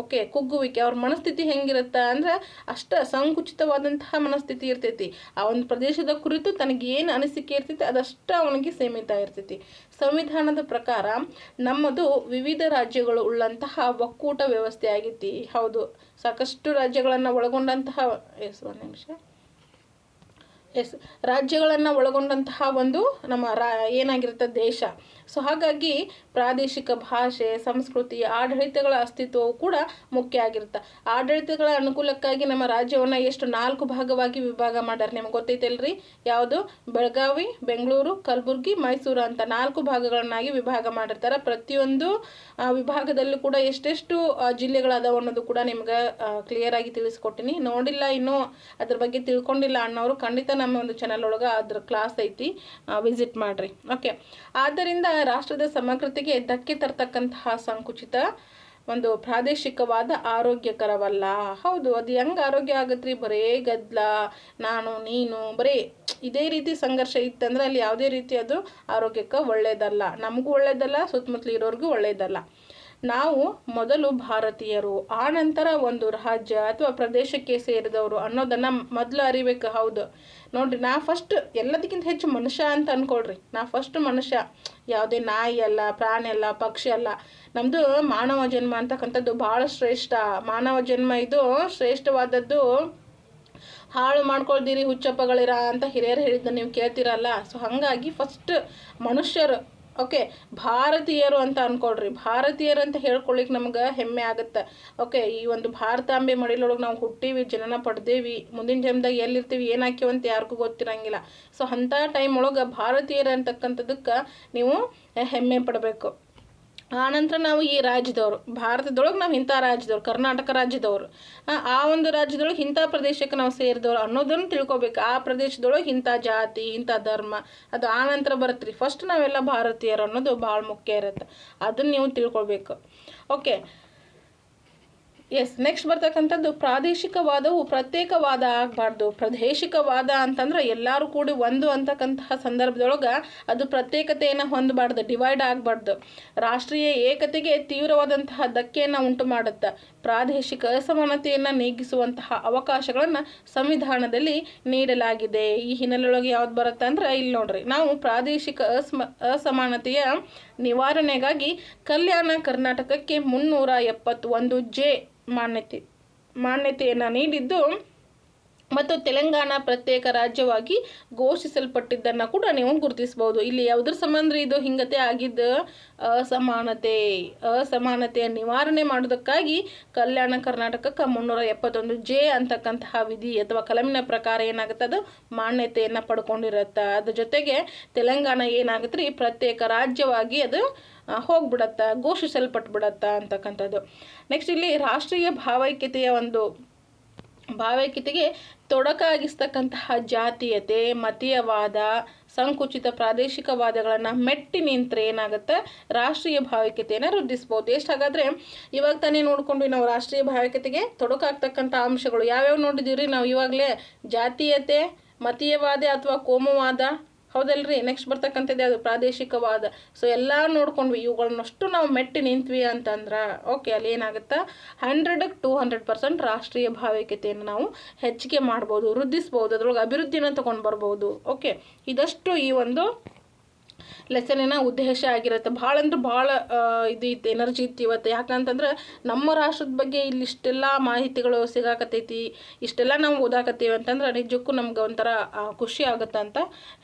ಓಕೆ, ಕುಗ್ಗುವಿಕೆ. ಅವ್ರ ಮನಸ್ಥಿತಿ ಹೆಂಗಿರುತ್ತೆ ಅಂದ್ರೆ ಅಷ್ಟ ಸಂಕುಚಿತವಾದಂತಹ ಮನಸ್ಥಿತಿ ಇರ್ತೈತಿ. ಆ ಒಂದು ಪ್ರದೇಶದ ಕುರಿತು ತನಗೇನು ಅನಿಸಿಕೆ ಇರ್ತೈತಿ ಅದಷ್ಟ ಅವನಿಗೆ ಸೀಮಿತ ಇರ್ತೈತಿ. ಸಂವಿಧಾನದ ಪ್ರಕಾರ ನಮ್ಮದು ವಿವಿಧ ರಾಜ್ಯಗಳು ಉಳ್ಳಂತಹ ಒಕ್ಕೂಟ ವ್ಯವಸ್ಥೆ ಆಗೈತಿ. ಹೌದು, ಸಾಕಷ್ಟು ರಾಜ್ಯಗಳನ್ನು ಒಳಗೊಂಡಂತಹ ಒಂದು ನಿಮಿಷ ರಾಜ್ಯಗಳನ್ನು ಒಳಗೊಂಡಂತಹ ಒಂದು ನಮ್ಮ ಏನಾಗಿರುತ್ತೆ? ದೇಶ. ಸೊ ಹಾಗಾಗಿ ಪ್ರಾದೇಶಿಕ ಭಾಷೆ, ಸಂಸ್ಕೃತಿ, ಆಡಳಿತಗಳ ಅಸ್ತಿತ್ವವು ಕೂಡ ಮುಖ್ಯ ಆಗಿರುತ್ತೆ. ಆಡಳಿತಗಳ ಅನುಕೂಲಕ್ಕಾಗಿ ನಮ್ಮ ರಾಜ್ಯವನ್ನು ಎಷ್ಟು 4 ಭಾಗವಾಗಿ ವಿಭಾಗ ಮಾಡ್ಯಾರ, ನಿಮ್ಗೆ ಗೊತ್ತೈತಲ್ರಿ? ಯಾವುದು? ಬೆಳಗಾವಿ, ಬೆಂಗಳೂರು, ಕಲಬುರ್ಗಿ, ಮೈಸೂರು ಅಂತ 4 ಭಾಗಗಳನ್ನಾಗಿ ವಿಭಾಗ ಮಾಡಿರ್ತಾರೆ. ಪ್ರತಿಯೊಂದು ವಿಭಾಗದಲ್ಲೂ ಕೂಡ ಎಷ್ಟೆಷ್ಟು ಜಿಲ್ಲೆಗಳದಾವ ಅನ್ನೋದು ಕೂಡ ನಿಮ್ಗೆ ಕ್ಲಿಯರ್ ಆಗಿ ತಿಳಿಸ್ಕೊಟ್ಟಿನಿ. ನೋಡಿಲ್ಲ ಇನ್ನೂ ಅದ್ರ ಬಗ್ಗೆ ತಿಳ್ಕೊಂಡಿಲ್ಲ ಅನ್ನೋರು ಖಂಡಿತ ನಮ್ಮ ಒಂದು ಚಾನಲ್ ಒಳಗೆ ಅದ್ರ ಕ್ಲಾಸ್ ಐತಿ, ವಿಸಿಟ್ ಮಾಡ್ರಿ. ಓಕೆ, ಆದ್ದರಿಂದ ರಾಷ್ಟ್ರದ ಸಮಗ್ರತೆಗೆ ಧಕ್ಕೆ ತರ್ತಕ್ಕಂತಹ ಸಂಕುಚಿತ ಒಂದು ಪ್ರಾದೇಶಿಕವಾದ ಆರೋಗ್ಯಕರವಲ್ಲ. ಹೌದು, ಅದು ಹೆಂಗೆ ಆರೋಗ್ಯ ಆಗತ್ರಿ? ಬರೇ ಗದ್ದಲ, ನಾನು ನೀನು, ಬರೀ ಇದೇ ರೀತಿ ಸಂಘರ್ಷ ಇತ್ತಂದ್ರೆ ಅಲ್ಲಿ ಯಾವುದೇ ರೀತಿ ಅದು ಆರೋಗ್ಯಕ್ಕೆ ಒಳ್ಳೆಯದಲ್ಲ, ನಮಗೂ ಒಳ್ಳೆಯದಲ್ಲ, ಸುತ್ತಮುತ್ತಲು ಇರೋರಿಗೂ ಒಳ್ಳೆಯದಲ್ಲ. ನಾವು ಮೊದಲು ಭಾರತೀಯರು, ಆ ನಂತರ ಒಂದು ರಾಜ್ಯ ಅಥವಾ ಪ್ರದೇಶಕ್ಕೆ ಸೇರಿದವರು ಅನ್ನೋದನ್ನು ಮೊದಲು ಅರಿಬೇಕು. ಹೌದು ನೋಡ್ರಿ, ನಾ ಫಸ್ಟ್ ಎಲ್ಲದಕ್ಕಿಂತ ಹೆಚ್ಚು ಮನುಷ್ಯ ಅಂತ ಅಂದ್ಕೊಳ್ರಿ. ನಾ ಫಸ್ಟ್ ಮನುಷ್ಯ, ಯಾವುದೇ ನಾಯಿ ಅಲ್ಲ, ಪ್ರಾಣಿ ಅಲ್ಲ, ಪಕ್ಷಿ ಅಲ್ಲ. ನಮ್ಮದು ಮಾನವ ಜನ್ಮ ಅಂತಕ್ಕಂಥದ್ದು ಭಾಳ ಶ್ರೇಷ್ಠ. ಮಾನವ ಜನ್ಮ ಇದು ಶ್ರೇಷ್ಠವಾದದ್ದು. ಹಾಳು ಮಾಡ್ಕೊಳ್ದಿರಿ ಹುಚ್ಚಪ್ಪಗಳಿರ ಅಂತ ಹಿರಿಯರು ಹೇಳಿದ್ದನ್ನು ನೀವು ಕೇಳ್ತಿರಲ್ಲ. ಸೊ ಹಾಗಾಗಿ ಫಸ್ಟ್ ಮನುಷ್ಯರು, ಓಕೆ, ಭಾರತೀಯರು ಅಂತ ಅಂದ್ಕೊಳ್ರಿ. ಭಾರತೀಯರು ಅಂತ ಹೇಳ್ಕೊಳ್ಳಿಕ್ಕೆ ನಮ್ಗೆ ಹೆಮ್ಮೆ ಆಗುತ್ತೆ. ಓಕೆ, ಈ ಒಂದು ಭಾರತಾಂಬೆ ಮಡಿಲೊಳಗೆ ನಾವು ಹುಟ್ಟೀವಿ, ಜನನ ಪಡೆದೇವಿ, ಮುಂದಿನ ಜನ್ಮದಾಗ ಎಲ್ಲಿರ್ತೀವಿ, ಏನಾಕ್ಯವಂತ ಯಾರಿಗೂ ಗೊತ್ತಿರಂಗಿಲ್ಲ. ಸೊ ಅಂಥ ಟೈಮ್ ಒಳಗೆ ಭಾರತೀಯರು ಅಂತಕ್ಕಂಥದ್ದಕ್ಕೆ ನೀವು ಹೆಮ್ಮೆ ಪಡಬೇಕು. ಆನಂತರ ನಾವು ಈ ರಾಜ್ಯದವರು, ಭಾರತದೊಳಗೆ ನಾವು ಇಂಥ ರಾಜ್ಯದವ್ರು, ಕರ್ನಾಟಕ ರಾಜ್ಯದವರು, ಆ ಒಂದು ರಾಜ್ಯದೊಳಗೆ ಇಂಥ ಪ್ರದೇಶಕ್ಕೆ ನಾವು ಸೇರಿದವರು ಅನ್ನೋದನ್ನು ತಿಳ್ಕೊಬೇಕು. ಆ ಪ್ರದೇಶದೊಳಗೆ ಇಂಥ ಜಾತಿ, ಇಂಥ ಧರ್ಮ, ಅದು ಆನಂತರ ಬರುತ್ತೆ ರೀ. ಫಸ್ಟ್ ನಾವೆಲ್ಲ ಭಾರತೀಯರು ಅನ್ನೋದು ಭಾಳ ಮುಖ್ಯ ಇರುತ್ತೆ, ಅದನ್ನು ನೀವು ತಿಳ್ಕೊಳ್ಬೇಕು. ಓಕೆ, ನೆಕ್ಸ್ಟ್ ಬರ್ತಕ್ಕಂಥದ್ದು ಪ್ರಾದೇಶಿಕವಾದವು ಪ್ರತ್ಯೇಕವಾದ ಆಗಬಾರ್ದು. ಪ್ರಾದೇಶಿಕವಾದ ಅಂತಂದ್ರೆ ಎಲ್ಲರೂ ಕೂಡಿ ಒಂದು ಅಂತಕ್ಕಂತಹ ಸಂದರ್ಭದೊಳಗೆ ಅದು ಪ್ರತ್ಯೇಕತೆಯನ್ನು ಹೊಂದಬಾರ್ದು, ಡಿವೈಡ್ ಆಗಬಾರ್ದು. ರಾಷ್ಟ್ರೀಯ ಏಕತೆಗೆ ತೀವ್ರವಾದಂತಹ ಧಕ್ಕೆಯನ್ನು ಉಂಟು ಮಾಡುತ್ತೆ. ಪ್ರಾದೇಶಿಕ ಅಸಮಾನತೆಯನ್ನು ನೀಗಿಸುವಂತಹ ಅವಕಾಶಗಳನ್ನು ಸಂವಿಧಾನದಲ್ಲಿ ನೀಡಲಾಗಿದೆ. ಈ ಹಿನ್ನೆಲೆಯೊಳಗೆ ಯಾವ್ದು ಬರುತ್ತೆ ಅಂದ್ರೆ ಇಲ್ಲಿ ನೋಡ್ರಿ, ನಾವು ಪ್ರಾದೇಶಿಕ ಅಸಮಾನತೆಯ ನಿವಾರಣೆಗಾಗಿ ಕಲ್ಯಾಣ ಕರ್ನಾಟಕಕ್ಕೆ 371 ಮಾನ್ಯತೆಯನ್ನು ನೀಡಿದ್ದು ಮತ್ತು ತೆಲಂಗಾಣ ಪ್ರತ್ಯೇಕ ರಾಜ್ಯವಾಗಿ ಘೋಷಿಸಲ್ಪಟ್ಟಿದ್ದನ್ನು ಕೂಡ ನೀವು ಗುರುತಿಸಬಹುದು. ಇಲ್ಲಿ ಯಾವುದ್ರ ಸಂಬಂಧ ಇದು ಹಿಂಗತೆ ಆಗಿದ್ದು ಅಸಮಾನತೆಯ ನಿವಾರಣೆ ಮಾಡೋದಕ್ಕಾಗಿ ಕಲ್ಯಾಣ ಕರ್ನಾಟಕಕ್ಕೆ 371 ಅಂತಕ್ಕಂತಹ ವಿಧಿ ಅಥವಾ ಕಲಮಿನ ಪ್ರಕಾರ ಏನಾಗುತ್ತೆ, ಅದು ಮಾನ್ಯತೆಯನ್ನು ಪಡ್ಕೊಂಡಿರುತ್ತೆ. ಅದ್ರ ಜೊತೆಗೆ ತೆಲಂಗಾಣ ಏನಾಗುತ್ತೆ ರೀ, ಪ್ರತ್ಯೇಕ ರಾಜ್ಯವಾಗಿ ಅದು ಹೋಗ್ಬಿಡತ್ತ, ಘೋಷಿಸಲ್ಪಟ್ಬಿಡತ್ತ ಅಂತಕ್ಕಂಥದ್ದು. ನೆಕ್ಸ್ಟ್ ಇಲ್ಲಿ ರಾಷ್ಟ್ರೀಯ ಭಾವೈಕ್ಯತೆಗೆ ತೊಡಕಾಗಿಸ್ತಕ್ಕಂತಹ ಜಾತೀಯತೆ, ಮತೀಯವಾದ, ಸಂಕುಚಿತ ಪ್ರಾದೇಶಿಕವಾದಗಳನ್ನು ಮೆಟ್ಟಿ ನಿಂತರೆ ಏನಾಗುತ್ತೆ, ರಾಷ್ಟ್ರೀಯ ಭಾವೈಕ್ಯತೆಯನ್ನು ವೃದ್ಧಿಸ್ಬೋದು. ಎಷ್ಟಾಗಾದರೆ ಇವಾಗ ತಾನೇ ನೋಡ್ಕೊಂಡ್ವಿ ನಾವು ರಾಷ್ಟ್ರೀಯ ಭಾವೈಕ್ಯತೆಗೆ ತೊಡಕಾಗ್ತಕ್ಕಂಥ ಅಂಶಗಳು ಯಾವ್ಯಾವ ನೋಡಿದ್ದೀವಿ ನಾವು ಇವಾಗಲೇ. ಜಾತೀಯತೆ, ಮತೀಯವಾದ ಅಥವಾ ಕೋಮುವಾದ, ಹೌದಲ್ರಿ. ನೆಕ್ಸ್ಟ್ ಬರ್ತಕ್ಕಂಥದ್ದು ಯಾವುದು, ಪ್ರಾದೇಶಿಕವಾದ. ಸೊ ಎಲ್ಲ ನೋಡ್ಕೊಂಡ್ವಿ, ಇವುಗಳನ್ನಷ್ಟು ನಾವು ಮೆಟ್ಟಿ ನಿಂತ್ವಿ ಅಂತಂದ್ರೆ ಓಕೆ, ಅಲ್ಲಿ ಏನಾಗುತ್ತೆ 100ಕ್ಕೆ 200% ರಾಷ್ಟ್ರೀಯ ಭಾವೈಕ್ಯತೆಯನ್ನು ನಾವು ಹೆಚ್ಚಿಗೆ ಮಾಡ್ಬೋದು, ವೃದ್ಧಿಸ್ಬೋದು, ಅದ್ರೊಳಗೆ ಅಭಿವೃದ್ಧಿನ ತೊಗೊಂಡು ಬರ್ಬೋದು. ಓಕೆ, ಇದಷ್ಟು ಈ ಒಂದು ಲೆಸನಿನ ಉದ್ದೇಶ ಆಗಿರುತ್ತೆ. ಭಾಳ ಅಂದ್ರೆ ಭಾಳ ಇದು ಇತ್ತು, ಎನರ್ಜಿ ಇತ್ತು ಇವತ್ತು. ಯಾಕಂತಂದ್ರೆ ನಮ್ಮ ರಾಷ್ಟ್ರದ ಬಗ್ಗೆ ಇಲ್ಲಿ ಇಷ್ಟೆಲ್ಲ ಮಾಹಿತಿಗಳು ಸಿಗಾಕತ್ತೈತಿ, ಇಷ್ಟೆಲ್ಲ ನಾವು ಓದಾಕತ್ತೀವಿ ಅಂತಂದ್ರೆ ನಿಜಕ್ಕೂ ನಮ್ಗೆ ಒಂಥರ ಖುಷಿ ಆಗುತ್ತೆ ಅಂತ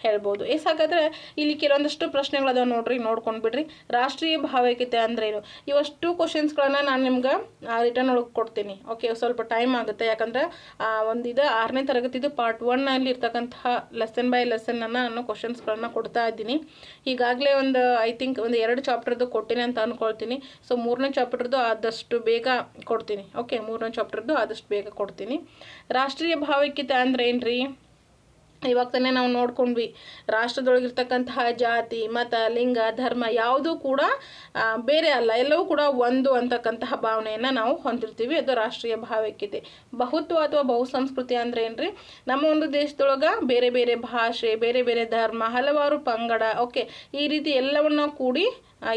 ಹೇಳ್ಬೋದು. ಹಾಗಾದರೆ ಇಲ್ಲಿ ಕೆಲವೊಂದಷ್ಟು ಪ್ರಶ್ನೆಗಳದಾವ ನೋಡ್ರಿ, ನೋಡ್ಕೊಂಡು ಬಿಡ್ರಿ. ರಾಷ್ಟ್ರೀಯ ಭಾವೈಕ್ಯತೆ ಅಂದ್ರೇನು, ಇವಷ್ಟು ಕ್ವಶನ್ಸ್ಗಳನ್ನು ನಾನು ನಿಮ್ಗೆ ರಿಟರ್ನ್ ಒಳಗೆ ಕೊಡ್ತೀನಿ. ಓಕೆ, ಸ್ವಲ್ಪ ಟೈಮ್ ಆಗುತ್ತೆ, ಯಾಕಂದ್ರೆ ಒಂದಿದು 6ನೇ ತರಗತಿದು ಪಾರ್ಟ್ 1 ಇರ್ತಕ್ಕಂತಹ ಲೆಸನ್ ಬೈ ಲೆಸನ್ ನಾನು ಕ್ವಶನ್ಸ್ಗಳನ್ನು ಕೊಡ್ತಾ ಇದ್ದೀನಿ. ಈಗಾಗಲೇ ಐ ಥಿಂಕ್ 2 ಚಾಪ್ಟರ್ದು ಕೊಟ್ಟಿನಿ ಅಂತ ಅಂದ್ಕೊಳ್ತೀನಿ. ಸೊ 3ನೇ ಚಾಪ್ಟರ್ದು ಆದಷ್ಟು ಬೇಗ ಕೊಡ್ತೀನಿ. ಓಕೆ, 3ನೇ ಚಾಪ್ಟರ್ದು ಆದಷ್ಟು ಬೇಗ ಕೊಡ್ತೀನಿ. ರಾಷ್ಟ್ರೀಯ ಭಾವೈಕ್ಯತೆ ಅಂದ್ರೆ ಏನ್ರಿ, ಇವಾಗ ತಾನೇ ನಾವು ನೋಡ್ಕೊಂಡ್ವಿ, ರಾಷ್ಟ್ರದೊಳಗಿರ್ತಕ್ಕಂತಹ ಜಾತಿ, ಮತ, ಲಿಂಗ, ಧರ್ಮ ಯಾವುದೂ ಕೂಡ ಬೇರೆ ಅಲ್ಲ, ಎಲ್ಲವೂ ಕೂಡ ಒಂದು ಅಂತಕ್ಕಂತಹ ಭಾವನೆಯನ್ನು ನಾವು ಹೊಂದಿರ್ತೀವಿ. ಅದು ರಾಷ್ಟ್ರೀಯ ಭಾವೈಕ್ಯತೆ. ಬಹುತ್ವ ಅಥವಾ ಬಹುಸಂಸ್ಕೃತಿ ಅಂದ್ರೆ ಏನ್ರಿ, ನಮ್ಮ ಒಂದು ದೇಶದೊಳಗೆ ಬೇರೆ ಬೇರೆ ಭಾಷೆ, ಬೇರೆ ಬೇರೆ ಧರ್ಮ, ಹಲವಾರು ಪಂಗಡ, ಓಕೆ, ಈ ರೀತಿ ಎಲ್ಲವನ್ನ ಕೂಡಿ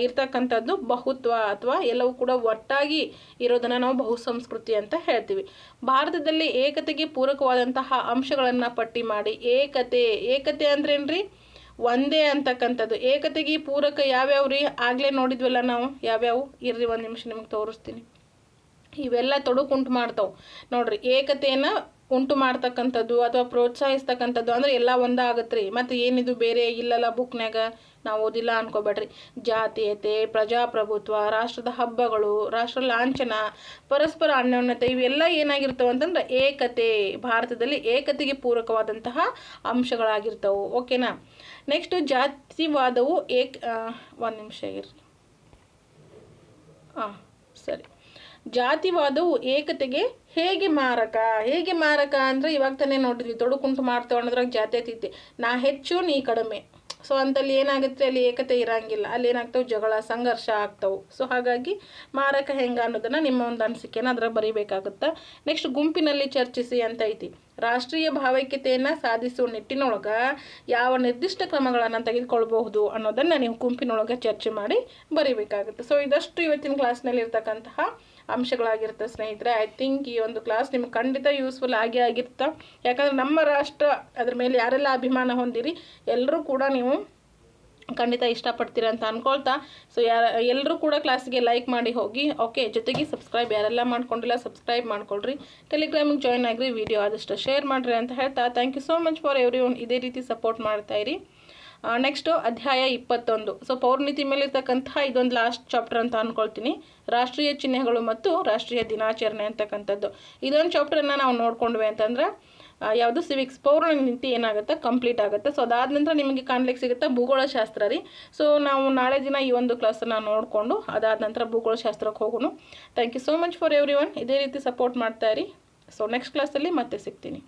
ಇರ್ತಕ್ಕಂಥದ್ದು ಬಹುತ್ವ ಅಥವಾ ಎಲ್ಲವೂ ಕೂಡ ಒಟ್ಟಾಗಿ ಇರೋದನ್ನು ನಾವು ಬಹುಸಂಸ್ಕೃತಿ ಅಂತ ಹೇಳ್ತೀವಿ. ಭಾರತದಲ್ಲಿ ಏಕತೆಗೆ ಪೂರಕವಾದಂತಹ ಅಂಶಗಳನ್ನು ಪಟ್ಟಿ ಮಾಡಿ. ಏಕತೆ ಅಂದ್ರೇನ್ರಿ, ಒಂದೇ ಅಂತಕ್ಕಂಥದ್ದು. ಏಕತೆಗೆ ಪೂರಕ ಯಾವ್ಯಾವ್ರಿ, ಆಗಲೇ ನೋಡಿದ್ವಲ್ಲ ನಾವು ಯಾವ್ಯಾವು. ಇರ್ರಿ ಒಂದು ನಿಮಿಷ ನಿಮಗೆ ತೋರಿಸ್ತೀನಿ. ಇವೆಲ್ಲ ತೊಡಕುಂಟು ಮಾಡ್ತಾವೆ ನೋಡ್ರಿ. ಏಕತೆಯನ್ನು ಉಂಟು ಮಾಡ್ತಕ್ಕಂಥದ್ದು ಅಥವಾ ಪ್ರೋತ್ಸಾಹಿಸ್ತಕ್ಕಂಥದ್ದು ಅಂದ್ರೆ ಎಲ್ಲ ಒಂದಾಗತ್ತೆ ರೀ. ಮತ್ತು ಏನಿದು ಬೇರೆ ಇಲ್ಲಲ್ಲ ಬುಕ್ನಾಗ, ನಾವು ಓದಿಲ್ಲ ಅನ್ಕೋಬೇಡ್ರಿ. ಜಾತೀಯತೆ, ಪ್ರಜಾಪ್ರಭುತ್ವ, ರಾಷ್ಟ್ರದ ಹಬ್ಬಗಳು, ರಾಷ್ಟ್ರ ಲಾಂಛನ, ಪರಸ್ಪರ ಅನ್ಯೋನ್ಯತೆ, ಇವೆಲ್ಲ ಏನಾಗಿರ್ತವೆ ಅಂತಂದ್ರೆ ಏಕತೆ, ಭಾರತದಲ್ಲಿ ಏಕತೆಗೆ ಪೂರಕವಾದಂತಹ ಅಂಶಗಳಾಗಿರ್ತವೆ. ಓಕೆನಾ. ನೆಕ್ಸ್ಟ್ ಜಾತಿವಾದವು ಒಂದು ನಿಮಿಷ ಇರ್ರಿ. ಸರಿ. ಜಾತಿವಾದವು ಏಕತೆಗೆ ಹೇಗೆ ಮಾರಕ ಅಂದರೆ ಇವಾಗ ತಾನೇ ನೋಡಿದ್ವಿ, ತೊಡಕುಂಟು ಮಾಡ್ತೇವೆ ಅನ್ನೋದ್ರಾಗ ಜಾತ್ಯತೀತೆ. ನಾ ಹೆಚ್ಚು ನೀ ಕಡಿಮೆ. ಸೊ ಅಂತಲ್ಲಿ ಏನಾಗುತ್ತೆ, ಅಲ್ಲಿ ಏಕತೆ ಇರಂಗಿಲ್ಲ, ಅಲ್ಲಿ ಏನಾಗ್ತವೆ, ಜಗಳ ಸಂಘರ್ಷ ಆಗ್ತವೆ. ಸೊ ಹಾಗಾಗಿ ಮಾರಕ ಹೆಂಗೆ ಅನ್ನೋದನ್ನು ನಿಮ್ಮ ಒಂದು ಅನಿಸಿಕೆನ ಅದ್ರಾಗ ಬರೀಬೇಕಾಗುತ್ತೆ. ನೆಕ್ಸ್ಟ್ ಗುಂಪಿನಲ್ಲಿ ಚರ್ಚಿಸಿ ಅಂತ ಐತಿ. ರಾಷ್ಟ್ರೀಯ ಭಾವೈಕ್ಯತೆಯನ್ನು ಸಾಧಿಸುವ ನಿಟ್ಟಿನೊಳಗೆ ಯಾವ ನಿರ್ದಿಷ್ಟ ಕ್ರಮಗಳನ್ನು ತೆಗೆದುಕೊಳ್ಬಹುದು ಅನ್ನೋದನ್ನು ನೀವು ಗುಂಪಿನೊಳಗೆ ಚರ್ಚೆ ಮಾಡಿ ಬರೀಬೇಕಾಗುತ್ತೆ. ಸೊ ಇದಷ್ಟು ಇವತ್ತಿನ ಕ್ಲಾಸ್ನಲ್ಲಿ ಇರ್ತಕ್ಕಂತಹ ಅಂಶಗಳಾಗಿರುತ್ತೆ ಸ್ನೇಹಿತರೆ. ಐ ಥಿಂಕ್ ಈ ಒಂದು ಕ್ಲಾಸ್ ನಿಮ್ಗೆ ಖಂಡಿತ ಯೂಸ್ಫುಲ್ ಆಗಿರುತ್ತೆ. ಯಾಕಂದರೆ ನಮ್ಮ ರಾಷ್ಟ್ರ ಅದ್ರ ಮೇಲೆ ಯಾರೆಲ್ಲ ಅಭಿಮಾನ ಹೊಂದಿರಿ ಎಲ್ಲರೂ ಕೂಡ ನೀವು ಖಂಡಿತ ಇಷ್ಟಪಡ್ತೀರ ಅಂತ ಅಂದ್ಕೊಳ್ತಾ, ಸೊ ಎಲ್ಲರೂ ಕೂಡ ಕ್ಲಾಸಿಗೆ ಲೈಕ್ ಮಾಡಿ ಹೋಗಿ. ಓಕೆ, ಜೊತೆಗೆ ಸಬ್ಸ್ಕ್ರೈಬ್ ಯಾರೆಲ್ಲ ಮಾಡ್ಕೊಂಡಿಲ್ಲ ಸಬ್ಸ್ಕ್ರೈಬ್ ಮಾಡ್ಕೊಳ್ರಿ. ಟೆಲಿಗ್ರಾಮಿಗೆ ಜಾಯ್ನ್ ಆಗಿರಿ, ವಿಡಿಯೋ ಆದಷ್ಟು ಶೇರ್ ಮಾಡಿರಿ ಅಂತ ಹೇಳ್ತಾ thank you so much for everyone. ಇದೇ ರೀತಿ ಸಪೋರ್ಟ್ ಮಾಡ್ತಾ ಇರಿ. ನೆಕ್ಸ್ಟು ಅಧ್ಯಾಯ 21. ಸೊ ಪೌರ್ಣಿತಿ ಮೇಲೆ ಇರ್ತಕ್ಕಂತಹ ಇದೊಂದು ಲಾಸ್ಟ್ ಚಾಪ್ಟರ್ ಅಂತ ಅಂದ್ಕೊಳ್ತೀನಿ. ರಾಷ್ಟ್ರೀಯ ಚಿಹ್ನೆಗಳು ಮತ್ತು ರಾಷ್ಟ್ರೀಯ ದಿನಾಚರಣೆ ಅಂತಕ್ಕಂಥದ್ದು ಇದೊಂದು ಚಾಪ್ಟರನ್ನು ನಾವು ನೋಡ್ಕೊಂಡ್ವಿ ಅಂತಂದ್ರೆ ಯಾವುದು ಸಿವಿಕ್ಸ್ ಪೌರ್ಣಿತಿ ಏನಾಗುತ್ತೆ ಕಂಪ್ಲೀಟ್ ಆಗುತ್ತೆ. ಸೊ ಅದಾದ ನಂತರ ನಿಮಗೆ ಕಾಣ್ಲಿಕ್ಕೆ ಸಿಗುತ್ತೆ ಭೂಗೋಳಶಾಸ್ತ್ರ ರೀ. ಸೊ ನಾವು ನಾಳೆ ದಿನ ಈ ಒಂದು ಕ್ಲಾಸನ್ನು ನೋಡಿಕೊಂಡು ಅದಾದ ನಂತರ ಭೂಗೋಳಶಾಸ್ತ್ರಕ್ಕೆ ಹೋಗೋಣ. Thank you so much for everyone. ಇದೇ ರೀತಿ ಸಪೋರ್ಟ್ ಮಾಡ್ತಾ ಇರಿ. ಸೊ ನೆಕ್ಸ್ಟ್ ಕ್ಲಾಸಲ್ಲಿ ಮತ್ತೆ ಸಿಗ್ತೀನಿ.